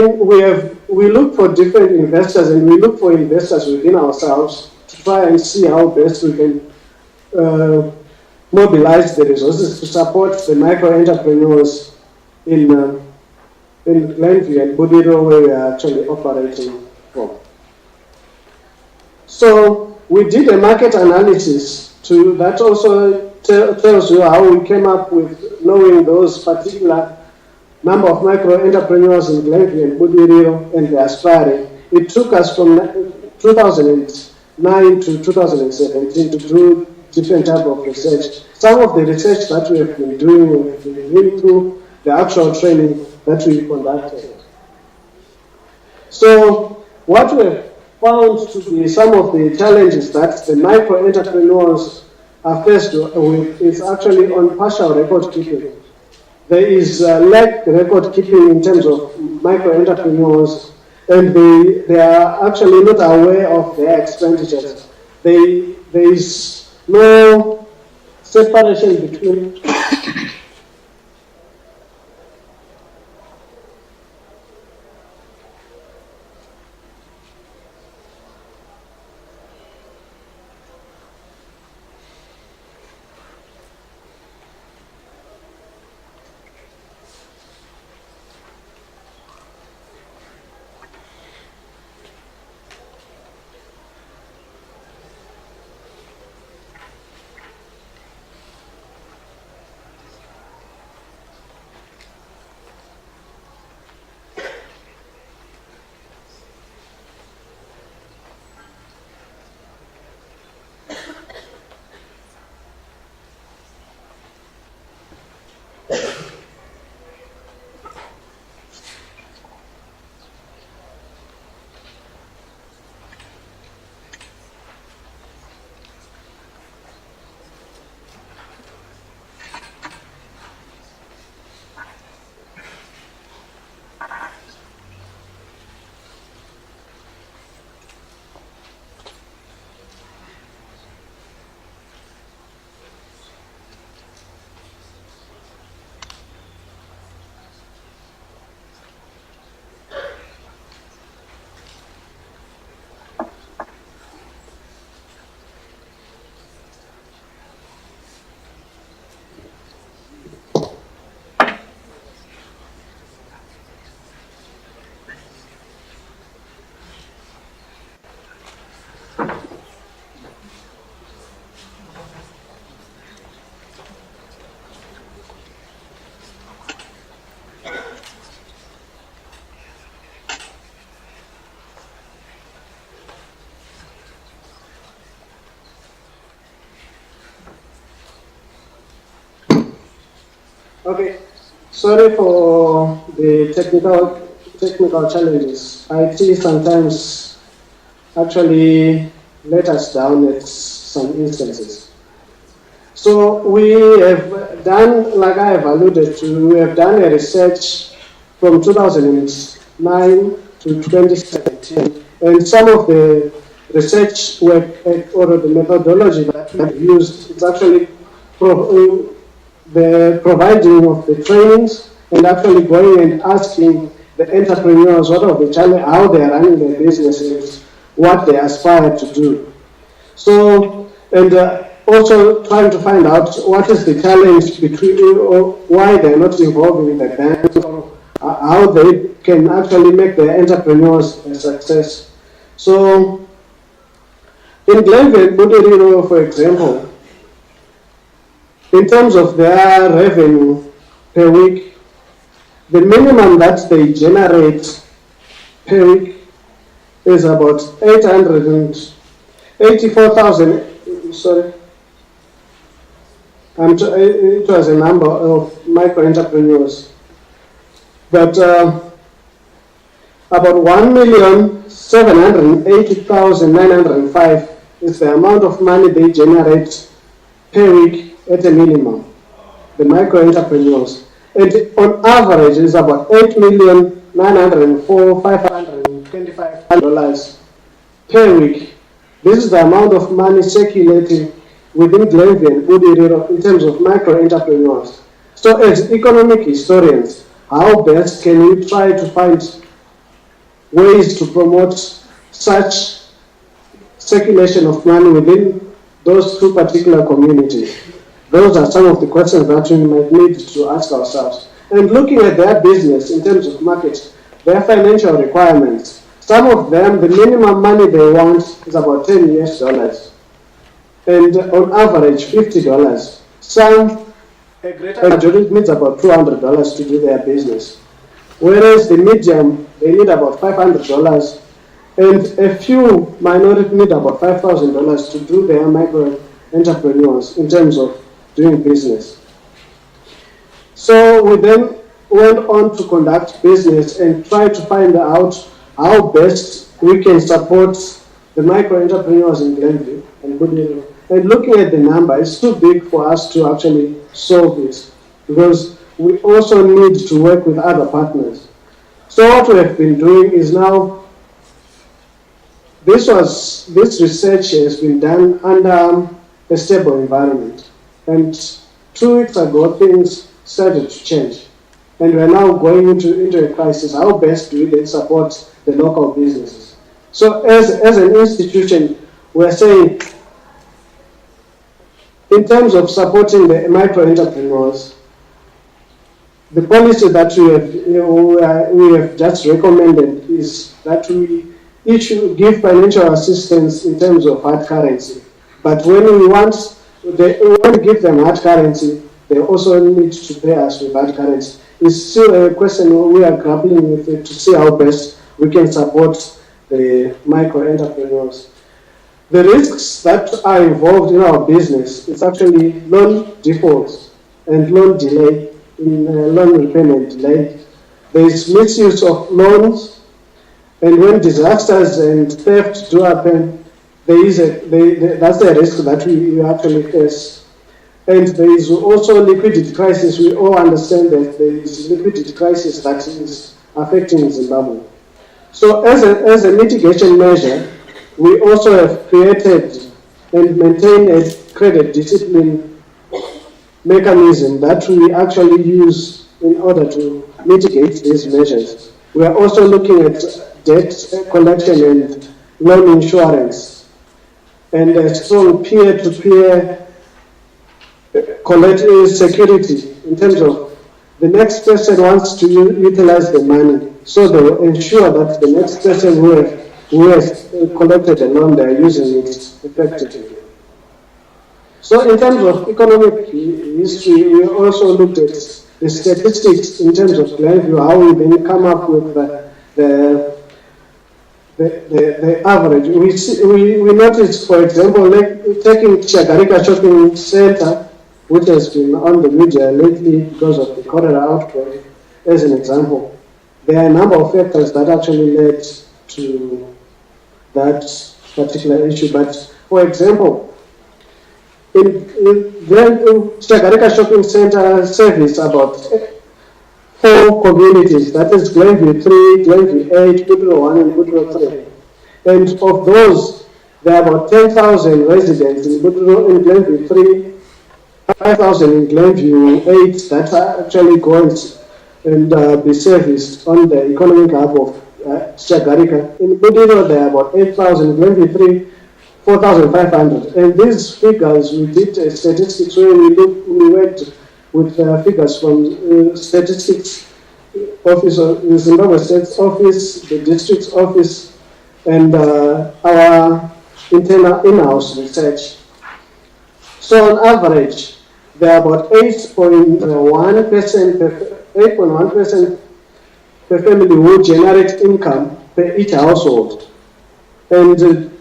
look for different investors, and we look for investors within ourselves to try and see how best we can mobilize the resources to support the micro entrepreneurs in Glenview and Budiro, where we are actually operating from. So we did a market analysis that also tells you how we came up with knowing those particular number of micro entrepreneurs in Glenview and Budiro and the aspiring. It took us from 2009 to 2017 to do different type of research. Some of the research that we have been doing, we've been really through the actual training that we conducted. So what we've found to be some of the challenges that the micro entrepreneurs are faced with is actually on partial record keeping. There is lack record keeping in terms of micro entrepreneurs, and they are actually not aware of their expenditures. There is no separation between Okay, sorry for the technical challenges. IT sometimes actually let us down at some instances. So we have done, like I have alluded to, we have done a research from 2009 to 2017, and some of the research work or the methodology that we have used is actually the providing of the trainings and actually going and asking the entrepreneurs what are the challenge, how they are running their businesses, what they aspire to do. So, and also trying to find out what is the challenge between, or why they're not involved in the bank, or how they can actually make their entrepreneurs a success. So, in Glenville, Buteriro, for example, in terms of their revenue per week, the minimum that they generate per week is about 884,000, sorry. It was a number of micro-entrepreneurs. But about 1,780,905 is the amount of money they generate per week at a minimum, the micro-entrepreneurs. And on average, it's about $8,904,525 per week. This is the amount of money circulating within Glenville, Budiriro, in terms of micro-entrepreneurs. So as economic historians, how best can we try to find ways to promote such circulation of money within those two particular communities? Those are some of the questions that we might need to ask ourselves. And looking at their business in terms of market, their financial requirements, some of them, the minimum money they want is about $10 US, and on average $50. Some, a greater majority needs about $200 to do their business, whereas the medium, they need about $500, and a few minority need about $5,000 to do their micro entrepreneurs in terms of doing business. So we then went on to conduct business and try to find out how best we can support the micro entrepreneurs in Glenville and Budiriro. And looking at the number, it's too big for us to actually solve this, because we also need to work with other partners. So what we have been doing is now, this research has been done under a stable environment. And 2 weeks ago, things started to change. And we're now going into a crisis. How best do we then support the local businesses? So as an institution, we're saying, in terms of supporting the micro-entrepreneurs, the policy that we have just recommended is that we give financial assistance in terms of hard currency. But when we want to give them hard currency, they also need to pay us with hard currency. It's still a question we are grappling with it to see how best we can support the micro-entrepreneurs. The risks that are involved in our business is actually loan defaults and loan delay, loan repayment delay. There is misuse of loans, and when disasters and theft do happen, that's the risk that we actually face. And there is also liquidity crisis. We all understand that there is liquidity crisis that is affecting Zimbabwe. So as a mitigation measure, we also have created and maintained a credit discipline mechanism that we actually use in order to mitigate these measures. We are also looking at debt collection and loan insurance, and a strong peer-to-peer security in terms of the next person wants to utilize the money, so they will ensure that the next person who has collected a loan, they are using it effectively. So in terms of economic history, we also looked at the statistics in terms of Glenville, how we then come up with the average. We noticed, for example, like taking Shagarika Shopping Center, which has been on the media lately because of the cholera outbreak, as an example. There are a number of factors that actually led to that particular issue. But for example, in Shagarika Shopping Center service about 4 communities, that is Glenview 3, Glenview 8, Goodrow 1 and Goodrow 3. And of those, there are about 10,000 residents in Glenview 3, 5,000 in Glenview 8 that are actually going and be serviced on the economic hub of Shagarika. In Budiro, there are about 8,000, in Glenview 3, 4,500. And these figures, we did statistics where we worked with figures from statistics office, the Zimbabwe State's office, the district's office, and our internal in-house research. So on average, there are about 8.1% per family who generate income per each household. And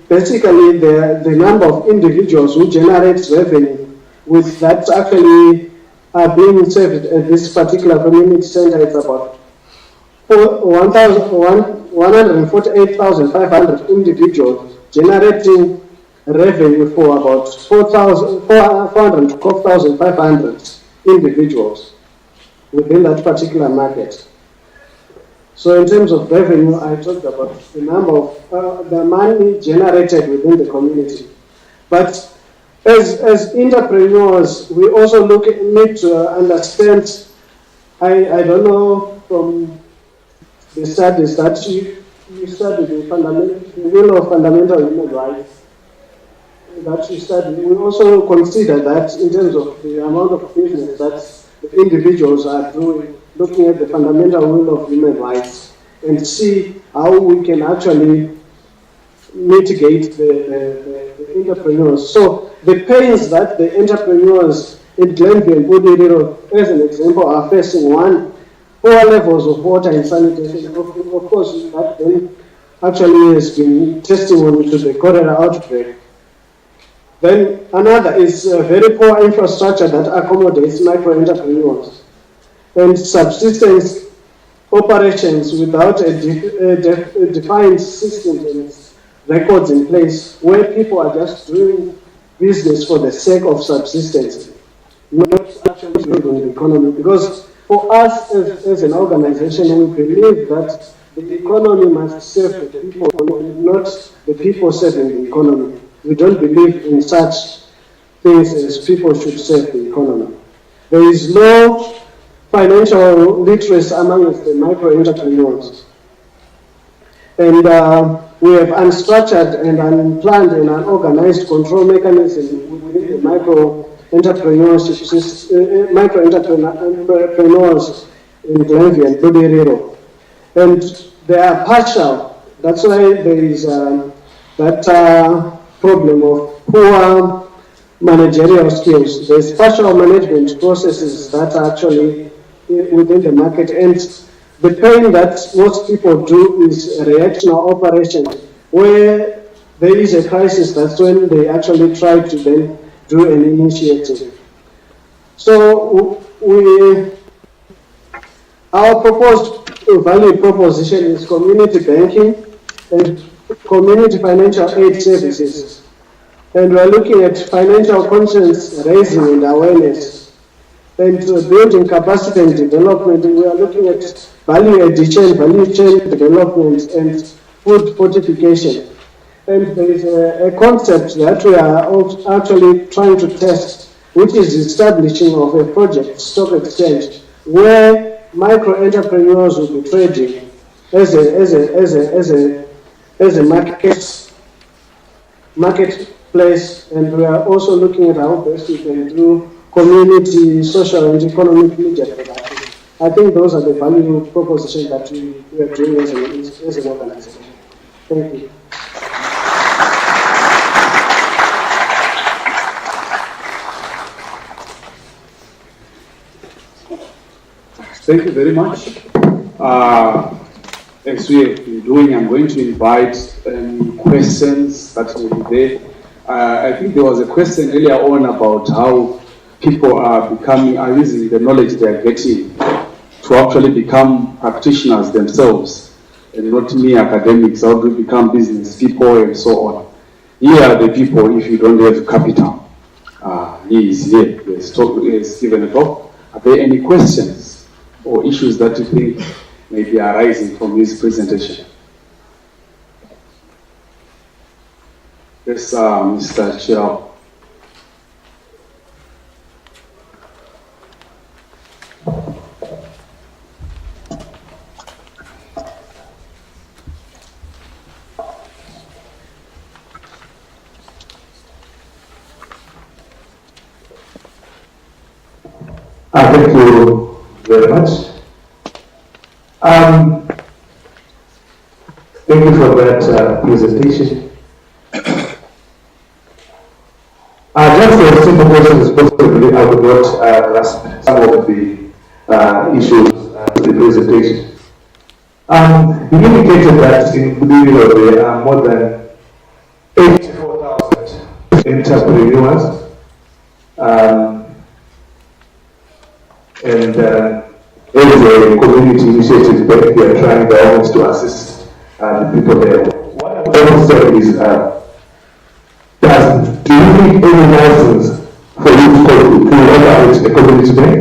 basically, the number of individuals who generate revenue with that actually are being served at this particular community center is about 148,500 individuals generating revenue for about 412,500 individuals within that particular market. So in terms of revenue, I talked about the number of the money generated within the community. But as entrepreneurs, we also need to understand, I don't know from the studies that you studied the will of fundamental human rights, that you study, we also consider that in terms of the amount of business that the individuals are doing, looking at the fundamental will of human rights and see how we can actually mitigate the entrepreneurs. So the pains that the entrepreneurs in Glenview and Budiro, as an example, are facing: one, poor levels of water and sanitation. Of course, that then actually has been testimony to the cholera outbreak. Then another is very poor infrastructure that accommodates micro-entrepreneurs and subsistence operations without a defined system and records in place, where people are just doing business for the sake of subsistence, not actually building the economy. Because for us as an organization, we believe that the economy must serve the people, not the people serving the economy. We don't believe in such things as people should serve the economy. There is no financial literacy among the micro-entrepreneurs. And we have unstructured and unplanned and unorganized control mechanism within the micro-entrepreneurs in Glenview and Budiro. And they are partial. That's why there is that problem of poor managerial skills. There's partial management processes that are actually within the market, and the pain that most people do is reactional operation, where there is a crisis. That's when they actually try to then do an initiative. So our proposed value proposition is community banking and community financial aid services. And we're looking at financial conscience raising and awareness. And building capacity and development, we are looking at value chain development and food fortification. And there is a concept that we are actually trying to test, which is establishing of a project stock exchange, where micro-entrepreneurs will be trading as a marketplace, and we are also looking at how best we can do community, social, and economic media production. I think those are the value propositions that we are doing as an organization. Thank you. Thank you very much. As we have been doing, I'm going to invite questions that will be there. I think there was a question earlier on about how people are using the knowledge they are getting to actually become practitioners themselves and not mere academics, how to become business people and so on. Here are the people, if you don't have capital. He is here, he has given a talk. Are there any questions or issues that you think may be arising from his presentation? Yes, Mr. Chair. Thank you very much. Thank you for that presentation. Just a simple question, possibly I would not grasp some of the issues of the presentation. You indicated that in Budurio there are more than 84,000 entrepreneurs. And as a community initiative, we are trying the efforts to assist the people there. What I want to say is, do you need any license for you to operate a community bank?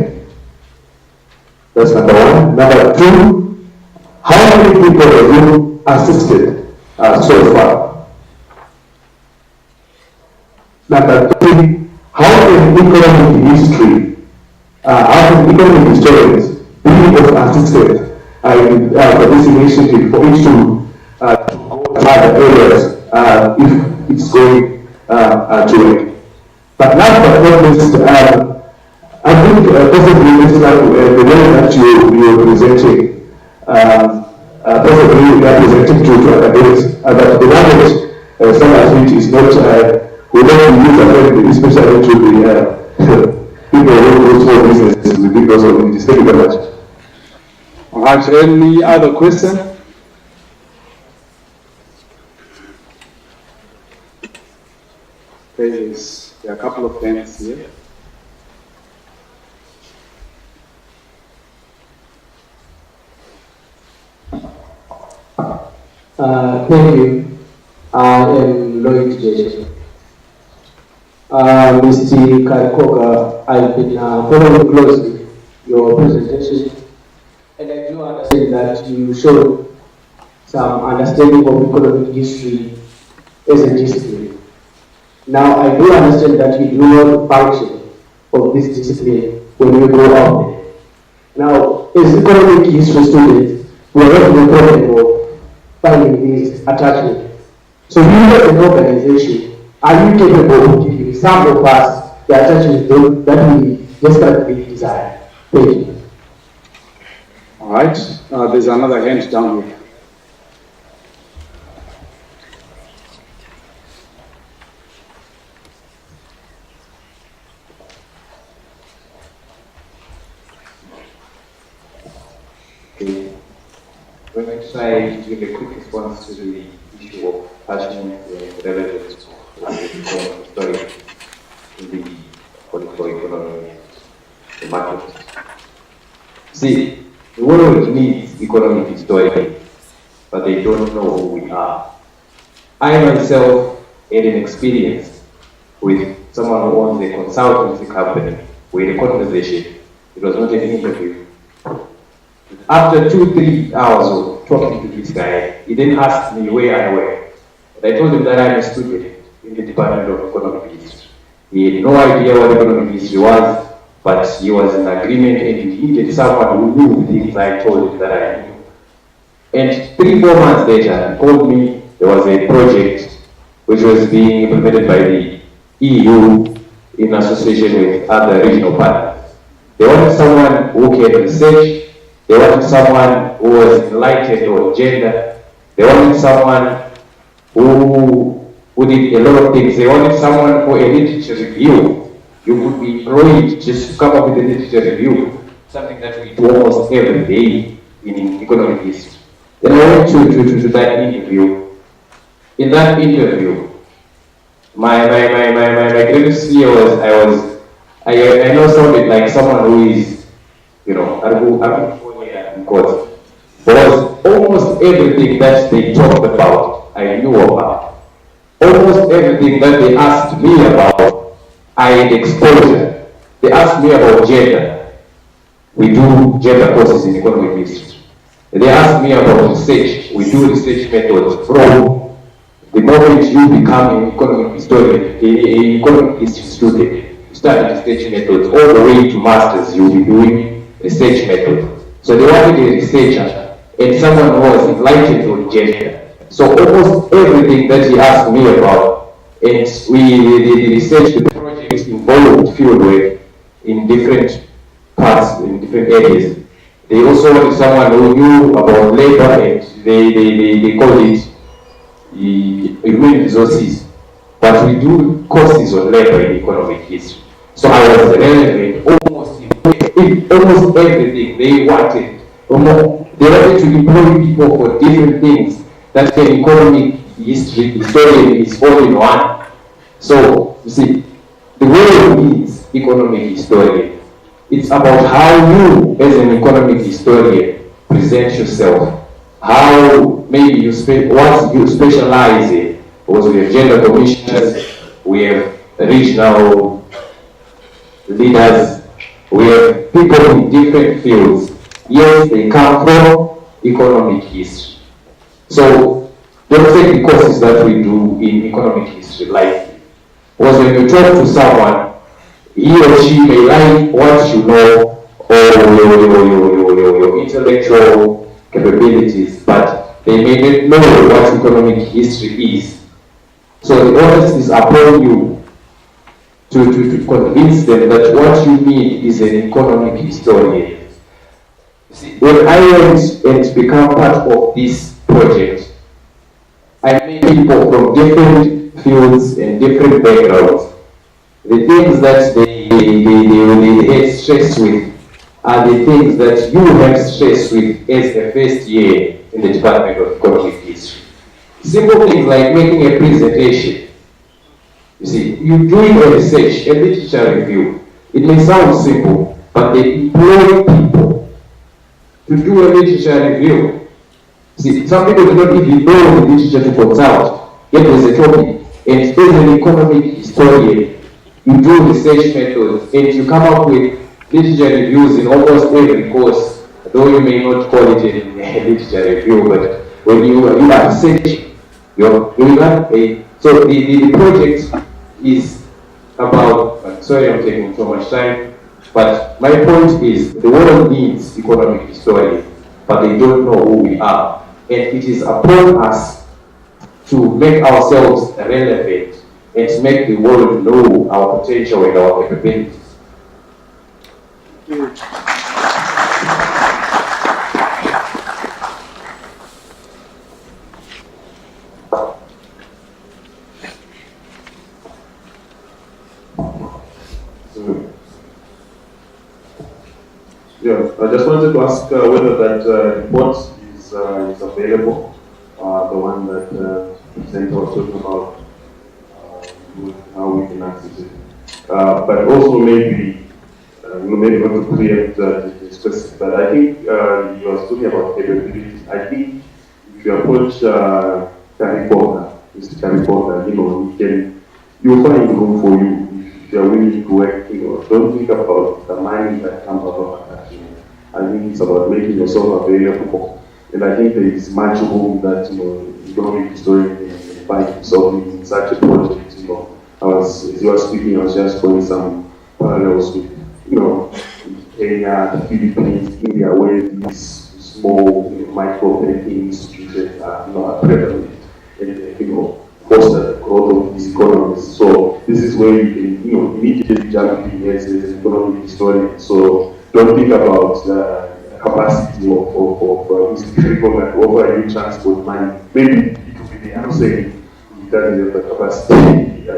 That's number one. Number two, how many people have you assisted so far? Number three, how can economic history how can economic historians be of assistance for this initiative for it to go to other areas if it's going to work? But last but not least, I think possibly the way that you're presenting, possibly representing to academics, that the language some of it is not, we don't use academic, especially to the people who do small businesses with big communities. Thank you very much. All right, any other question? There are a couple of hands here. Thank you. I am Lloyd Jason. Mr. Karikoga, I've been following closely your presentation, and I do understand that you showed some understanding of economic history as a discipline. Now, I do understand that you do not function of this discipline when you grow up. Now, as economic history students, we are having a problem of finding this attachment. So, you as an organization, are you capable of giving some of us the attachment that we desperately desire? Thank you. All right, there's another hand down here. Okay. When I try to give a quick response to the issue of attachment and relevance of the story in the political economy, the market. See, the world needs economic historians, but they don't know who we are. I myself had an experience with someone who owns a consultancy company. We had a conversation. It was not an interview. After 2-3 hours of talking to this guy, he then asked me where I work. And I told him that I'm a student in the Department of Economic History. He had no idea what economic history was, but he was in agreement and he needed someone who knew things I told him that I knew. And 3-4 months later, he called me. There was a project which was being implemented by the EU in association with other regional partners. They wanted someone who can research. They wanted someone who was enlightened on gender. They wanted someone who did a lot of things. They wanted someone for a literature review. You could be employed just to come up with a literature review, something that we do almost every day in economic history. Then I went to that interview. In that interview, my greatest fear was I know sounded like someone who is, in court. Because almost everything that they talked about, I knew about. Almost everything that they asked me about, I had exposure. They asked me about gender. We do gender courses in economic history. They asked me about research. We do research methods from the moment you become an economic historian, an economic history student, you start research methods all the way to masters, you'll be doing research methods. So they wanted a researcher and someone who was enlightened on gender. So almost everything that he asked me about, and the research, the project involved fieldwork in different parts, in different areas. They also wanted someone who knew about labor, and they called it human resources. But we do courses on labor in economic history. So I was relevant almost everything they wanted. They wanted to employ people for different things that an economic history historian is all in one. So you see, the world needs economic historian. It's about how you, as an economic historian, present yourself. How maybe what you specialize in. Because we have gender commissioners, we have regional leaders, we have people in different fields. Yes, they come from economic history. So don't take the courses that we do in economic history lightly. Because when you talk to someone, he or she may like what you know or your intellectual capabilities, but they may not know what economic history is. So the onus is upon you to convince them that what you need is an economic historian. See, when I went and become part of this project, I met people from different fields and different backgrounds. The things that they had stress with are the things that you have stress with as a first year in the Department of Economic History. Simple things like making a presentation. You see, you're doing a research, a literature review. It may sound simple, but they employ people to do a literature review. See, some people do not even know the literature to consult, yet there's a topic. And as an economic historian, you do research methods and you come up with literature reviews in almost every course, though you may not call it a literature review, but when you are researching, you're doing that. So the project is about, sorry I'm taking so much time, but my point is the world needs economic historians, but they don't know who we are. And it is upon us to make ourselves relevant and to make the world know our potential and our capabilities. Yeah, I just wanted to ask whether that report is available, the one that the presenter was talking about, how we can access it. But also maybe, maybe not to preempt this question, but I think you were talking about capabilities. I think if you approach Caripoda, Mr. Caripoda, you'll find room for you if you're willing to work. Don't think about the money that comes out of that. I think it's about making yourself available. And I think there is much room that economic historian can find himself in such a project. As you were speaking, I was just going some parallels with Kenya, the Philippines, India, where these small micro-banking institutions are prevalent and foster the growth of these economies. So this is where you can immediately jump in as an economic historian. So don't think about the capacity of these people that offer you transport money. Maybe it will be the answer. It doesn't have the capacity. I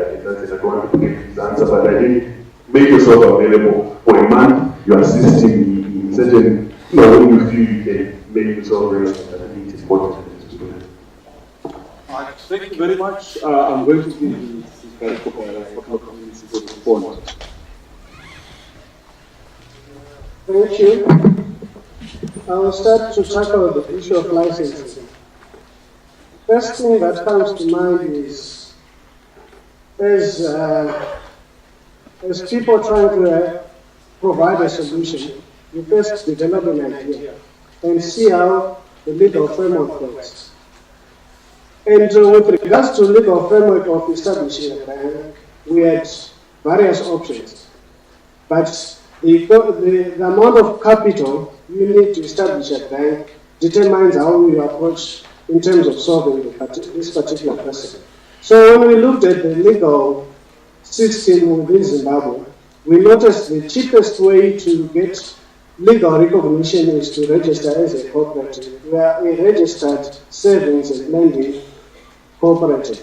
don't want to get this answer, but I think make yourself available for a month. You're assisting in certain, when you feel you can make yourself relevant. I think it's important to do that. Thank you very much. I'm going to give the couple of minutes to respond. Thank you. I will start to tackle the issue of licensing. First thing that comes to mind is, as people trying to provide a solution, you first develop an idea and see how the legal framework works. And with regards to legal framework of establishing a bank, we had various options. But the amount of capital you need to establish a bank determines how you approach in terms of solving this particular question. So when we looked at the legal system within Zimbabwe, we noticed the cheapest way to get legal recognition is to register as a cooperative. We are a registered savings and lending cooperative.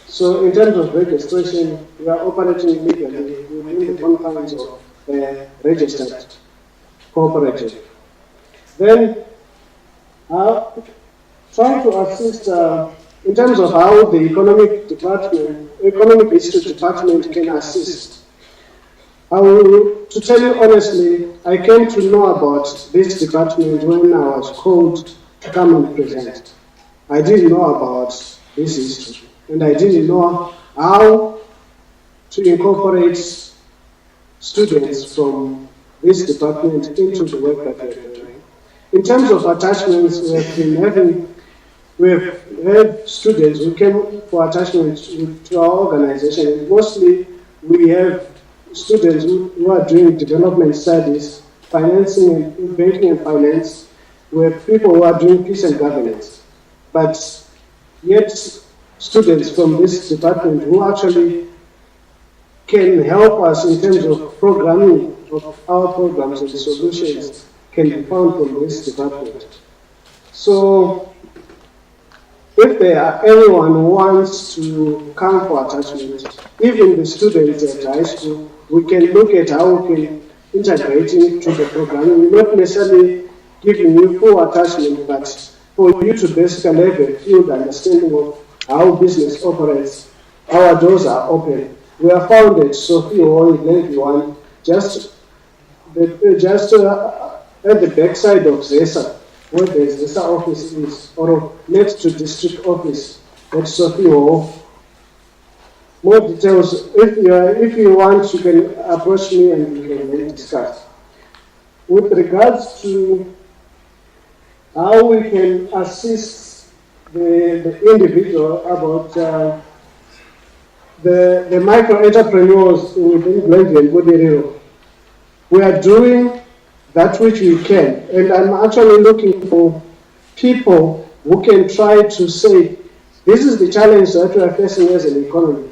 So in terms of registration, we are operating legally within the confines of a registered cooperative. Then, trying to assist in terms of how the economic history department can assist. To tell you honestly, I came to know about this department when I was called to come and present. I didn't know about this history, and I didn't know how to incorporate students from this department into the work that we are doing. In terms of attachments, we have had students who came for attachment to our organization. Mostly, we have students who are doing development studies, financing and banking and finance. We have people who are doing peace and governance. But yet, students from this department who actually can help us in terms of programming of our programs and solutions can be found from this department. So, if anyone who wants to come for attachment, even the students at high school, we can look at how we can integrate into the program. We're not necessarily giving you full attachment, but for you to basically have a field understanding of how business operates, our doors are open. We are found at Sophie Hall in Levy 1, just at the backside of ZESA, where the ZESA office is, or next to district office at Sophie Hall. More details, if you want, you can approach me and we can then discuss. With regards to how we can assist the individual about the micro entrepreneurs within Glenville and Budiriro, we are doing that which we can, and I'm actually looking for people who can try to say, this is the challenge that we are facing as an economy,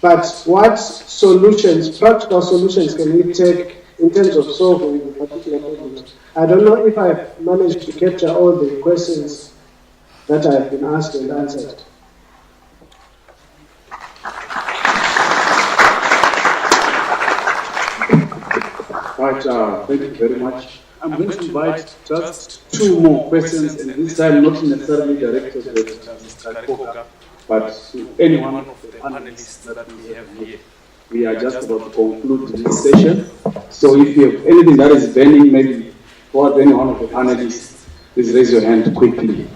but what solutions, practical solutions can we take in terms of solving the particular problems? I don't know if I've managed to capture all the questions that I've been asked and answered. Right, thank you very much. I'm going to invite just two more questions, and this time not necessarily directed at Mr. Koga, but to any one of the panelists that we have here. We are just about to conclude this session. So if you have anything that is burning, maybe toward any one of the panelists, please raise your hand quickly.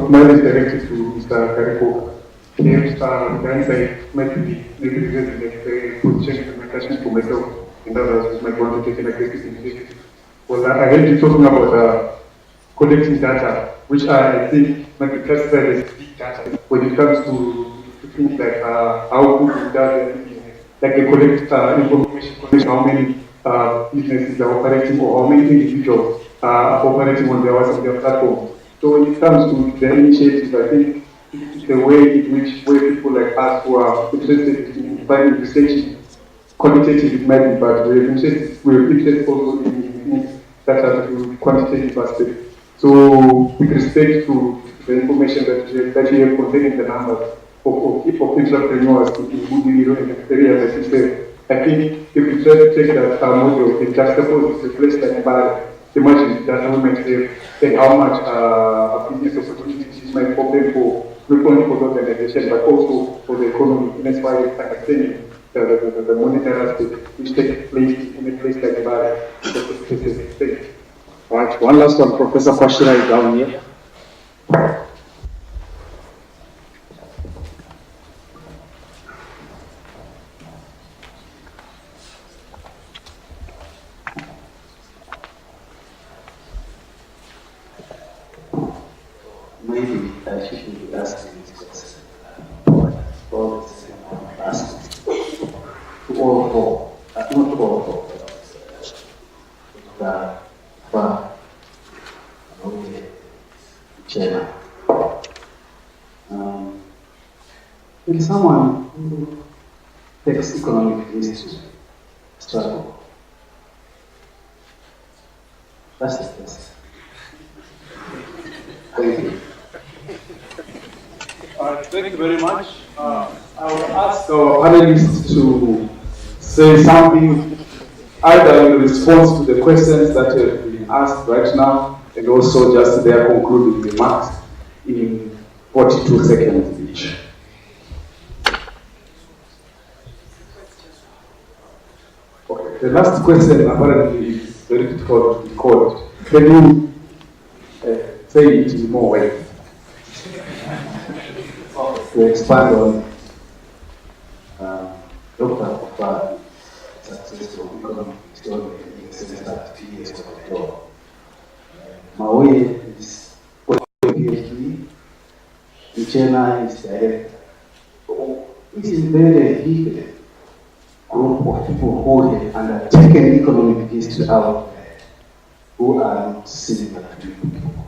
Mine is directed to Mr. Kariko. Then say maybe because the position of my question to myself and others might want to take an aggressive initiative. Well, I heard you talking about collecting data, which I think might be classified as big data when it comes to things like how Google does, like they collect information, how many businesses are operating or how many individuals are operating on their platform. So when it comes to the initiative, I think it's the way in which people like us who are interested in finding research, quantitative it might be, but we're interested also in data to quantitative aspect. So with respect to the information that you have containing the numbers of entrepreneurs in Budiriro and the area that you said, I think if we try to take that model in juxtapose with a place like Mbale, imagine that women say how much business opportunities might open for not only for the organization but also for the economy. And that's why it's understanding the monetary aspect which takes place in a place like Mbale. Right, one last one, Professor Kwashira is down here. Maybe I should be asking this question. All the same, I'm asking to all four, not all four, but China. If someone who takes economic history struggle, that's the question. Thank you. Thank you very much. I will ask So panelists to say something either in response to the questions that have been asked right now and also just their concluding remarks in 42 seconds each. Okay, the last question apparently is very difficult to record. Can you say it in more ways? To expand on Dr. Kufa's successful economic story in the sense that he is a doctor. Maui is a PhD, in China is director. So it is very different group of people who have undertaken economic history out there who are not similar to people.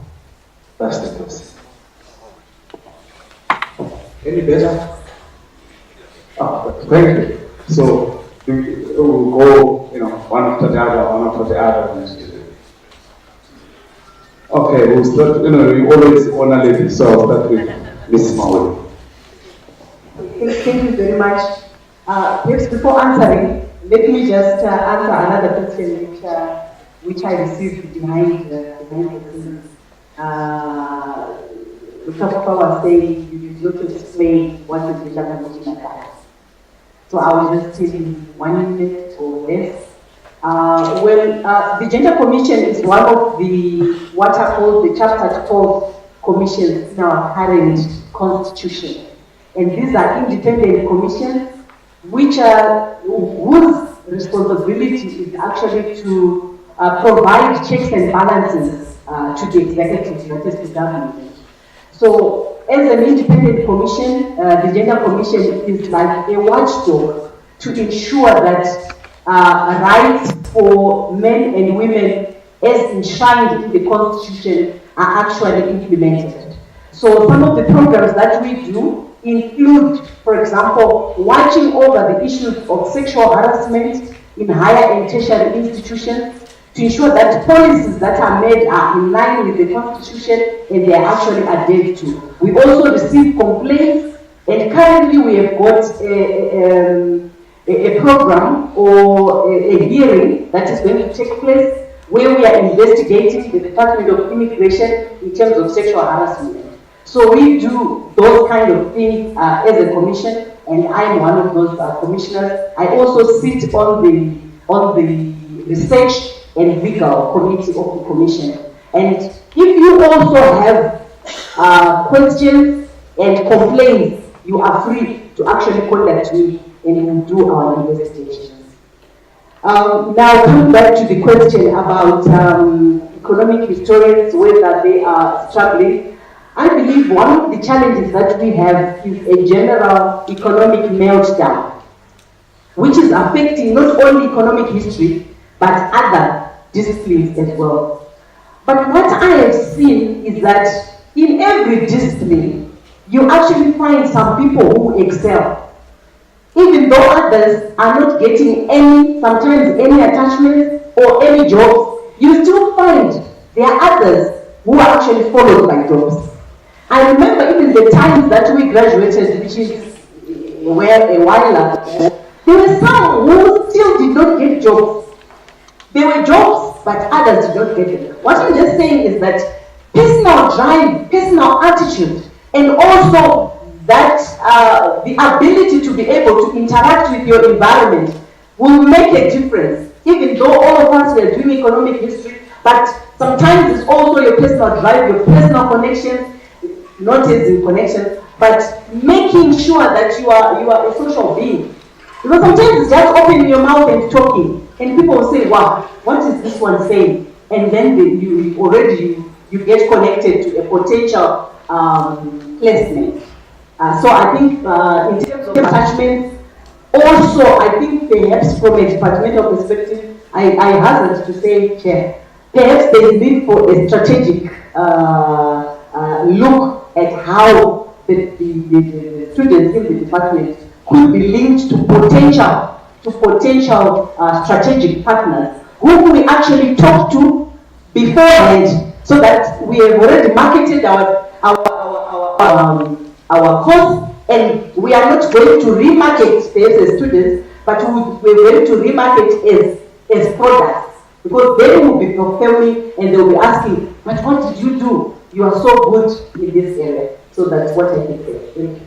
That's the question. Any better? Thank you. So we will go, one after the other. Okay, we'll start. We always honor ladies, so I'll start with Ms. Maui. Thank you very much. Perhaps before answering, let me just answer another question which I received behind the scenes. Dr. Kufa was saying you did not explain what the Gender Commission does. So I will just tell you 1 minute or less. The Gender Commission is one of what are called the Chapter 12 commissions in our current constitution. And these are independent commissions whose responsibility is actually to provide checks and balances to the executive, that is the government. So, as an independent commission, the Gender Commission is like a watchdog to ensure that rights for men and women, as enshrined in the Constitution, are actually implemented. So, some of the programs that we do include, for example, watching over the issues of sexual harassment in higher and tertiary institutions, to ensure that policies that are made are in line with the Constitution and they are actually adhered to. We also receive complaints, and currently we have got a program or a hearing that is going to take place where we are investigating the Department of Immigration in terms of sexual harassment. So we do those kind of things as a commission, and I am one of those commissioners. I also sit on the research and legal committee of the commission. And if you also have questions and complaints, you are free to actually contact me and we'll do our investigations. Now, coming back to the question about economic historians, whether they are struggling, I believe one of the challenges that we have is a general economic meltdown, which is affecting not only economic history, but other disciplines as well. But what I have seen is that in every discipline, you actually find some people who excel. Even though others are not getting sometimes any attachments or any jobs, you still find there are others who are actually followed by jobs. I remember even the times that we graduated, which is a while ago, There were some who still did not get jobs. There were jobs, but others did not get them. What I'm just saying is that personal drive, personal attitude, and also that the ability to be able to interact with your environment will make a difference. Even though all of us were doing economic history, but sometimes it's also your personal drive, your personal connections, not as in connections, but making sure that you are a social being. Because sometimes it's just opening your mouth and talking, and people will say, wow, what is this one saying? And then you get connected to a potential placement. So I think in terms of attachments, also I think perhaps from a departmental perspective, I hazard to say, Chair, perhaps there is need for a strategic look at how the students in the department could be linked to potential strategic partners whom we actually talk to beforehand, so that we have already marketed our course, and we are not going to remarket as students, but we're going to remarket as products, because they will be performing and they'll be asking, but what did you do? You are so good in this area. So that's what I think there. Thank you.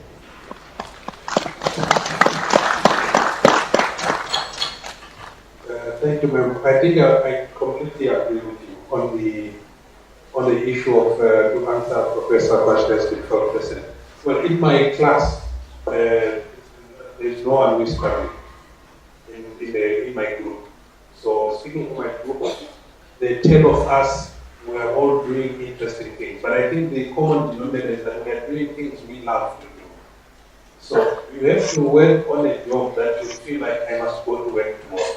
Thank you, ma'am. I think I completely agree with you on the issue of to answer Professor Bashir's difficult question. Well, in my class, there is no one who is struggling in my group. So speaking for my group, the 10 of us were all doing interesting things. But I think the common denominator is that we are doing things we love to do. So you have to work on a job that you feel like I must go to work tomorrow.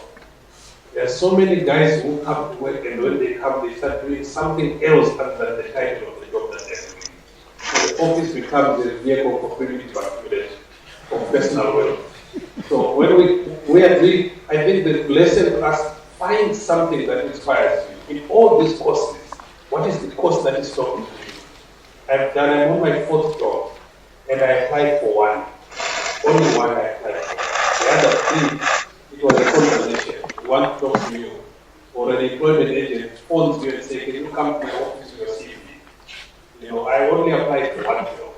There are so many guys who come to work, and when they come, they start doing something else other than the title of the job that they're doing. So the office becomes a vehicle for community accumulation, for personal wealth. So when we are doing, I think the lesson for us, find something that inspires you. In all these courses, what is the course that is talking to you? I'm on my 4th job, and I applied for one. Only one I applied for. The other 3, it was a conversation. One talks to you, or an employment agent phones you and says, can you come to my office with your CV? You know, I only applied for one job.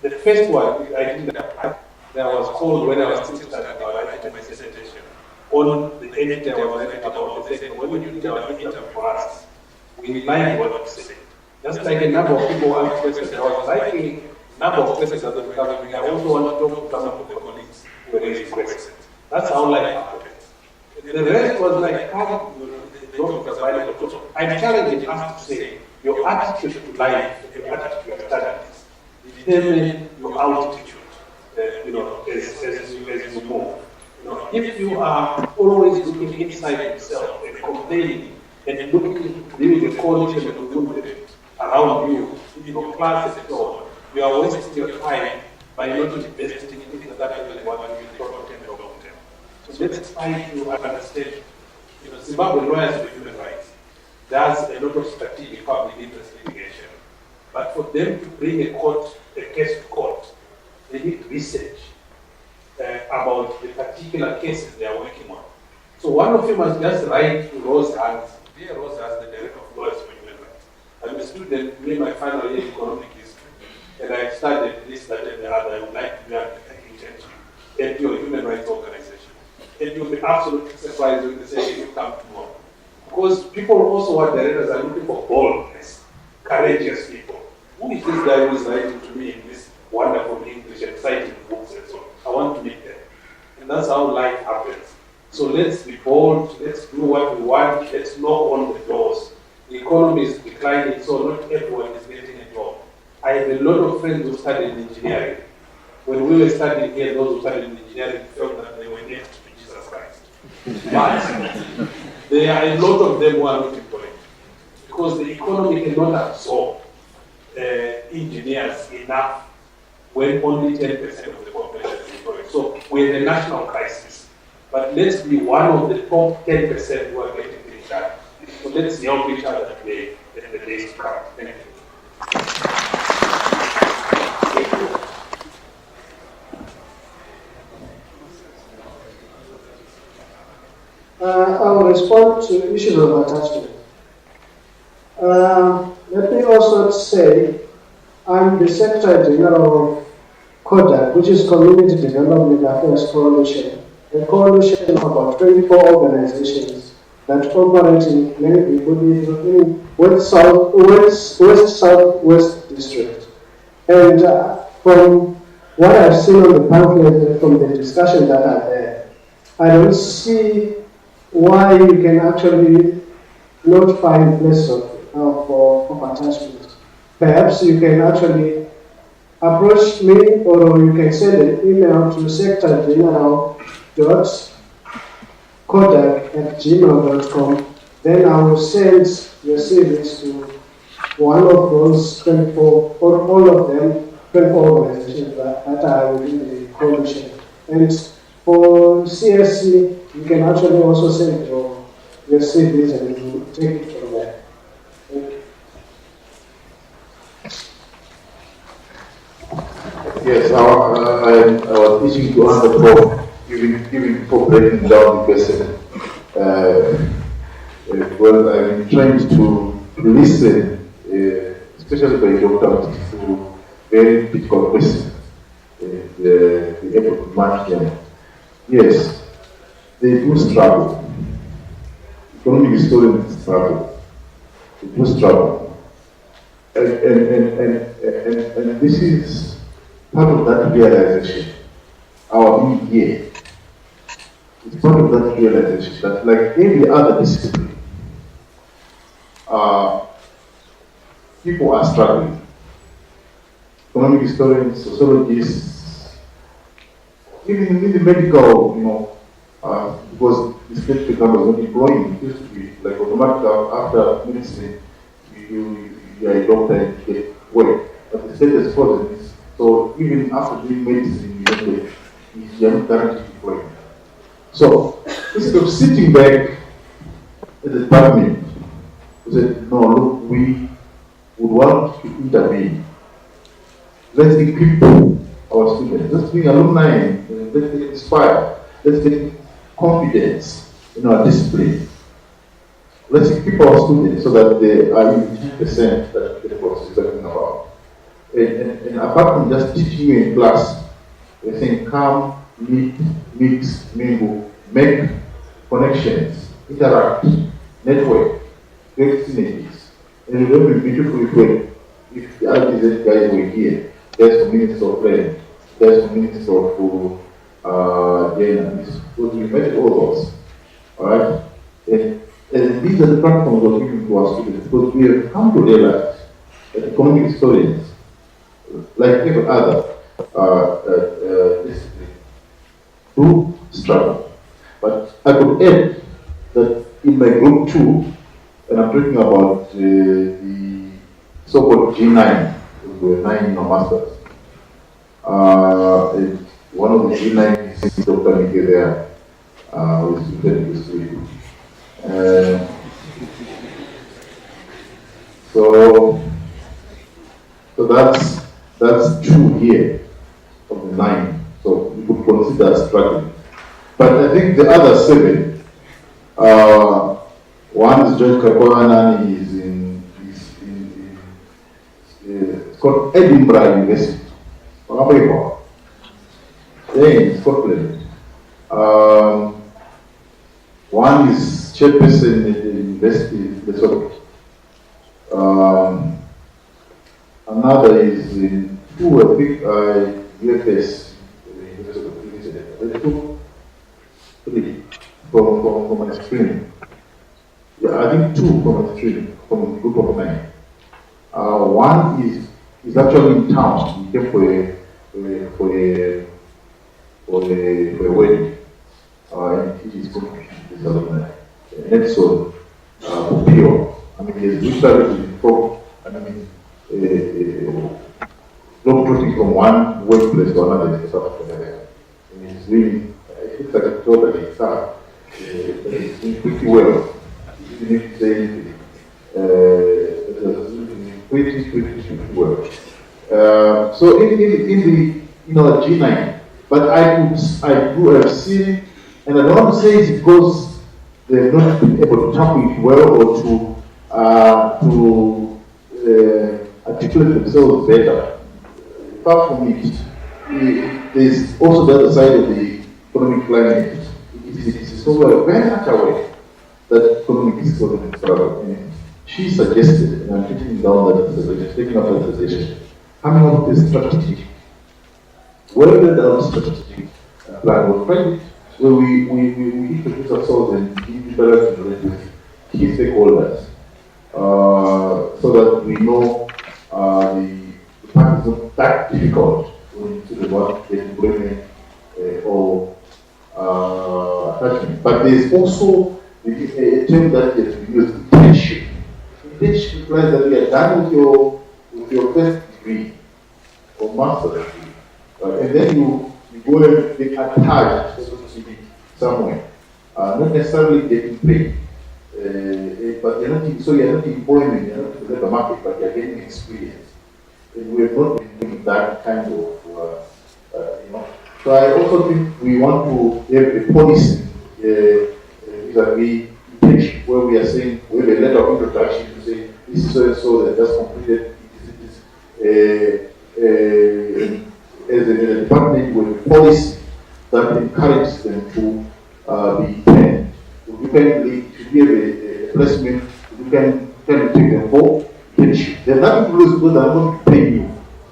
The first one, I didn't apply. I was called when I was still studying writing my dissertation. On the 8th day, I was writing about the second. When you did our interview for us, we lied what to say. Just like a number of people asked questions, I was writing a number of questions that were coming. I also want to talk to some of the colleagues who raised questions. That's how life happened. The rest was like, I'm challenging us to say, your attitude to life, your attitude to studies, determine your altitude, as you move. If you are always looking inside yourself and complaining and looking, living a coalition of wounded around you, in your class and so on, you are wasting your time by not investing in things that actually want you to long term. So let's try to understand, Zimbabwe lawyers for human rights does a lot of strategic public interest litigation. But for them to bring a case to court, they need research about the particular cases they are working on. So one of you must just write to Rose Hans, dear Rose Hans, the director of lawyers for human rights. I'm a student doing my final year in economic history, and I studied this, that, and the other. I would like to be an internship at your human rights organization. And you'll be absolutely surprised when they say you come tomorrow. Because people also are directors are looking for boldness, courageous people. Who is this guy who is writing to me in this wonderful English and citing books and so on? I want to meet them. And that's how life happens. So let's be bold, let's do what we want, let's knock on the doors. The economy is declining, so not everyone is getting a job. I have a lot of friends who studied engineering. When we were studying here, those who studied engineering felt that they were next to Jesus Christ. But there are a lot of them who are not employed because the economy cannot absorb engineers enough when only 10% of the population is employed. So we have a national crisis. But let's be one of the top 10% who are getting things done. So let's help each other today in the days to come. Thank you. I will respond to issues of attachment. Let me also say I'm the Secretary General of CODAC, which is Community Development Affairs Coalition, a coalition of about 24 organizations that operate in many people in West Southwest District. And from what I've seen on the pamphlet, from the discussion that I've had, I don't see why you can actually not find place of attachment. Perhaps you can actually approach me, or you can send an email to secretary-general.kodak@gmail.com. Then I will send your CVs to one of those 24, or all of them, 24 organizations that are within the coalition. And for CSC, you can actually also send your CVs and you will take it from there. Thank you. Yes, I was teaching to undergo, even for breaking down the question. Well, I'm trying to listen, especially by Dr. to very difficult questions. The effort to match them. Yes, they do struggle. Economic historians struggle. They do struggle. And this is part of that realization. Our being here. It's part of that realization that, like every other discipline, people are struggling. Economic historians, sociologists, even in the medical, because the state become not employing, it used to be like automatic after medicine, you are a doctor and you get work. But the state has frozen this. So even after doing medicine, you don't work. You are not guaranteed employment. So instead of sitting back at the department, we said, no, look, we would want to intervene. Let's equip our students. Let's bring alumni, let's get inspired, let's get confidence in our discipline. Let's equip our students so that they are in 10% that the course is talking about. And apart from just teaching you in class, they think come, meet, mix, mingle, make connections, interact, network, create synergies. And it will be beautiful if the RTZ guys were here. There's some minutes of learning, there's some minutes of journalists. So we met all those. Alright? And these are the platforms we're giving to our students because we have come to realize that economic historians, like every other discipline, do struggle. But I could add that in my group 2, and I'm talking about the so-called G9, the 9 masters. And one of the G9 is Dr. Mike there, who is studying history. So that's 2 here of the 9. So you could consider struggling. But I think the other 7, one is George Kakwana, it's called Edinburgh University. There in Scotland. One is chairperson at the University of Lesotho. Another is in 2, I think, UFS, the 2, 3 from my stream. Yeah, I think 2 from my stream, from a group of 9. One is actually in town. He came for a wedding. And he is going to be alumni. Nelson Pupio. I mean, he has literally been from, globetrotting from one workplace to another in South Africa. And he's really, it looks like a totally sad. He's doing pretty well. He didn't need to say anything. Pretty well. So in the G9, but I do have seen, and I don't want to say it's because they've not been able to tackle it well or to articulate themselves better. Apart from it, there's also the other side of the economic climate. It is so very much aware that economic is causing trouble. She suggested, and I'm taking down that, taking up that suggestion, coming up with a strategy, well-laid strategic plan, where we introduce ourselves and interact with key stakeholders, so that we know the path is not that difficult when you consider what the employment or attachment. But there's also a term that has been used, internship. Internship implies that you are done with your first degree or master's degree, and then you go and get attached, so to speak, somewhere. Not necessarily getting paid, but you're not in employment, you're not in the labor market, but you're getting experience. And we have not been doing that kind of, So I also think we want to have a policy vis-a-vis internship, where we are saying, we have a letter of introduction to say, this is so and so that just completed as a department with a policy that encourages them to be trained. You can have a placement, you can take them for internship. There's nothing to lose because they're going to pay you,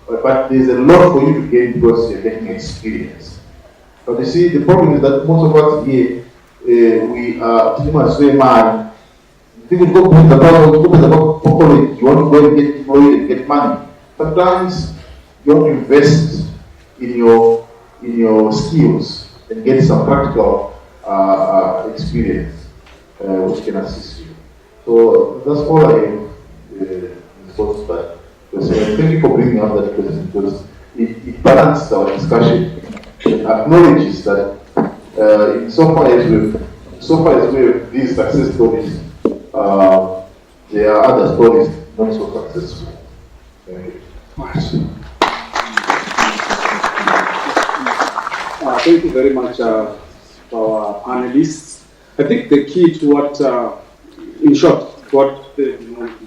but there's a lot for you to gain because you're getting experience. But you see, the problem is that most of us here, we are too much very mad. You think you go to the college, you want to go and get employed and get money. Sometimes you want to invest in your skills and get some practical experience which can assist you. So that's all I have response to that question. Thank you for bringing up that question because it balances our discussion and acknowledges that in so far as we have these success stories, there are other stories not so successful. Thank you. Thank you very much to our panelists. I think the key to what, in short, what the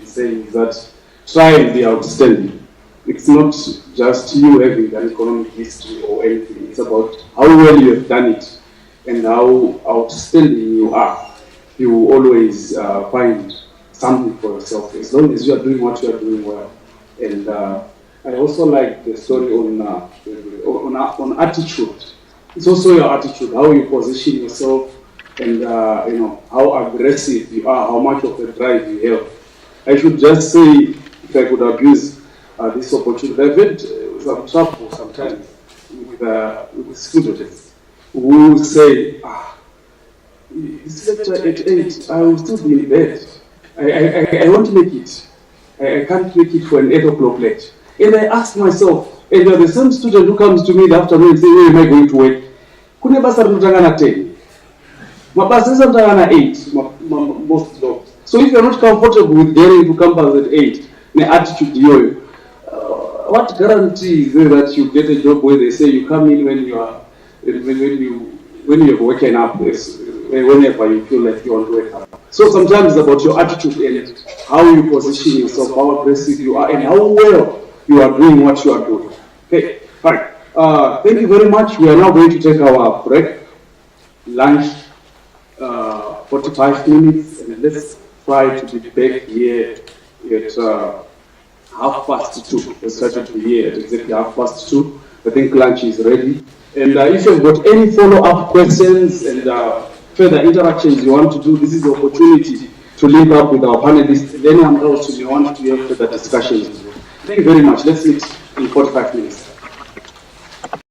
is saying is that try and be outstanding. It's not just you having an economic history or anything. It's about how well you have done it and how outstanding you are. You will always find something for yourself as long as you are doing what you are doing well. And I also like the story on attitude. It's also your attitude, how you position yourself, and how aggressive you are, how much of a drive you have. I should just say, if I could abuse this opportunity, I've had some trouble sometimes with students who say, it's lecture at 8, I will still be in bed. I won't make it. I can't make it for an 8 o'clock lecture. And I ask myself, and you're the same student who comes to me in the afternoon and says, where am I going to work? Kune basa rinotanga 10. Mabasa isatanga 8, most jobs. So if you're not comfortable with getting to campus at 8, the attitude you what guarantee is there that you get a job where they say you come in when you are when you're waking up, whenever you feel like you want to wake up. So sometimes it's about your attitude and how you position yourself, how aggressive you are, and how well you are doing what you are doing. Okay, fine. Thank you very much. We are now going to take our break, lunch, 45 minutes, and let's try to be back here at 2:30. We started to be here at exactly 2:30. I think lunch is ready. And if you've got any follow-up questions and further interactions you want to do, this is the opportunity to link up with our panelists and anyone else who may want to have further discussions. Thank you very much. Let's meet in 45 minutes.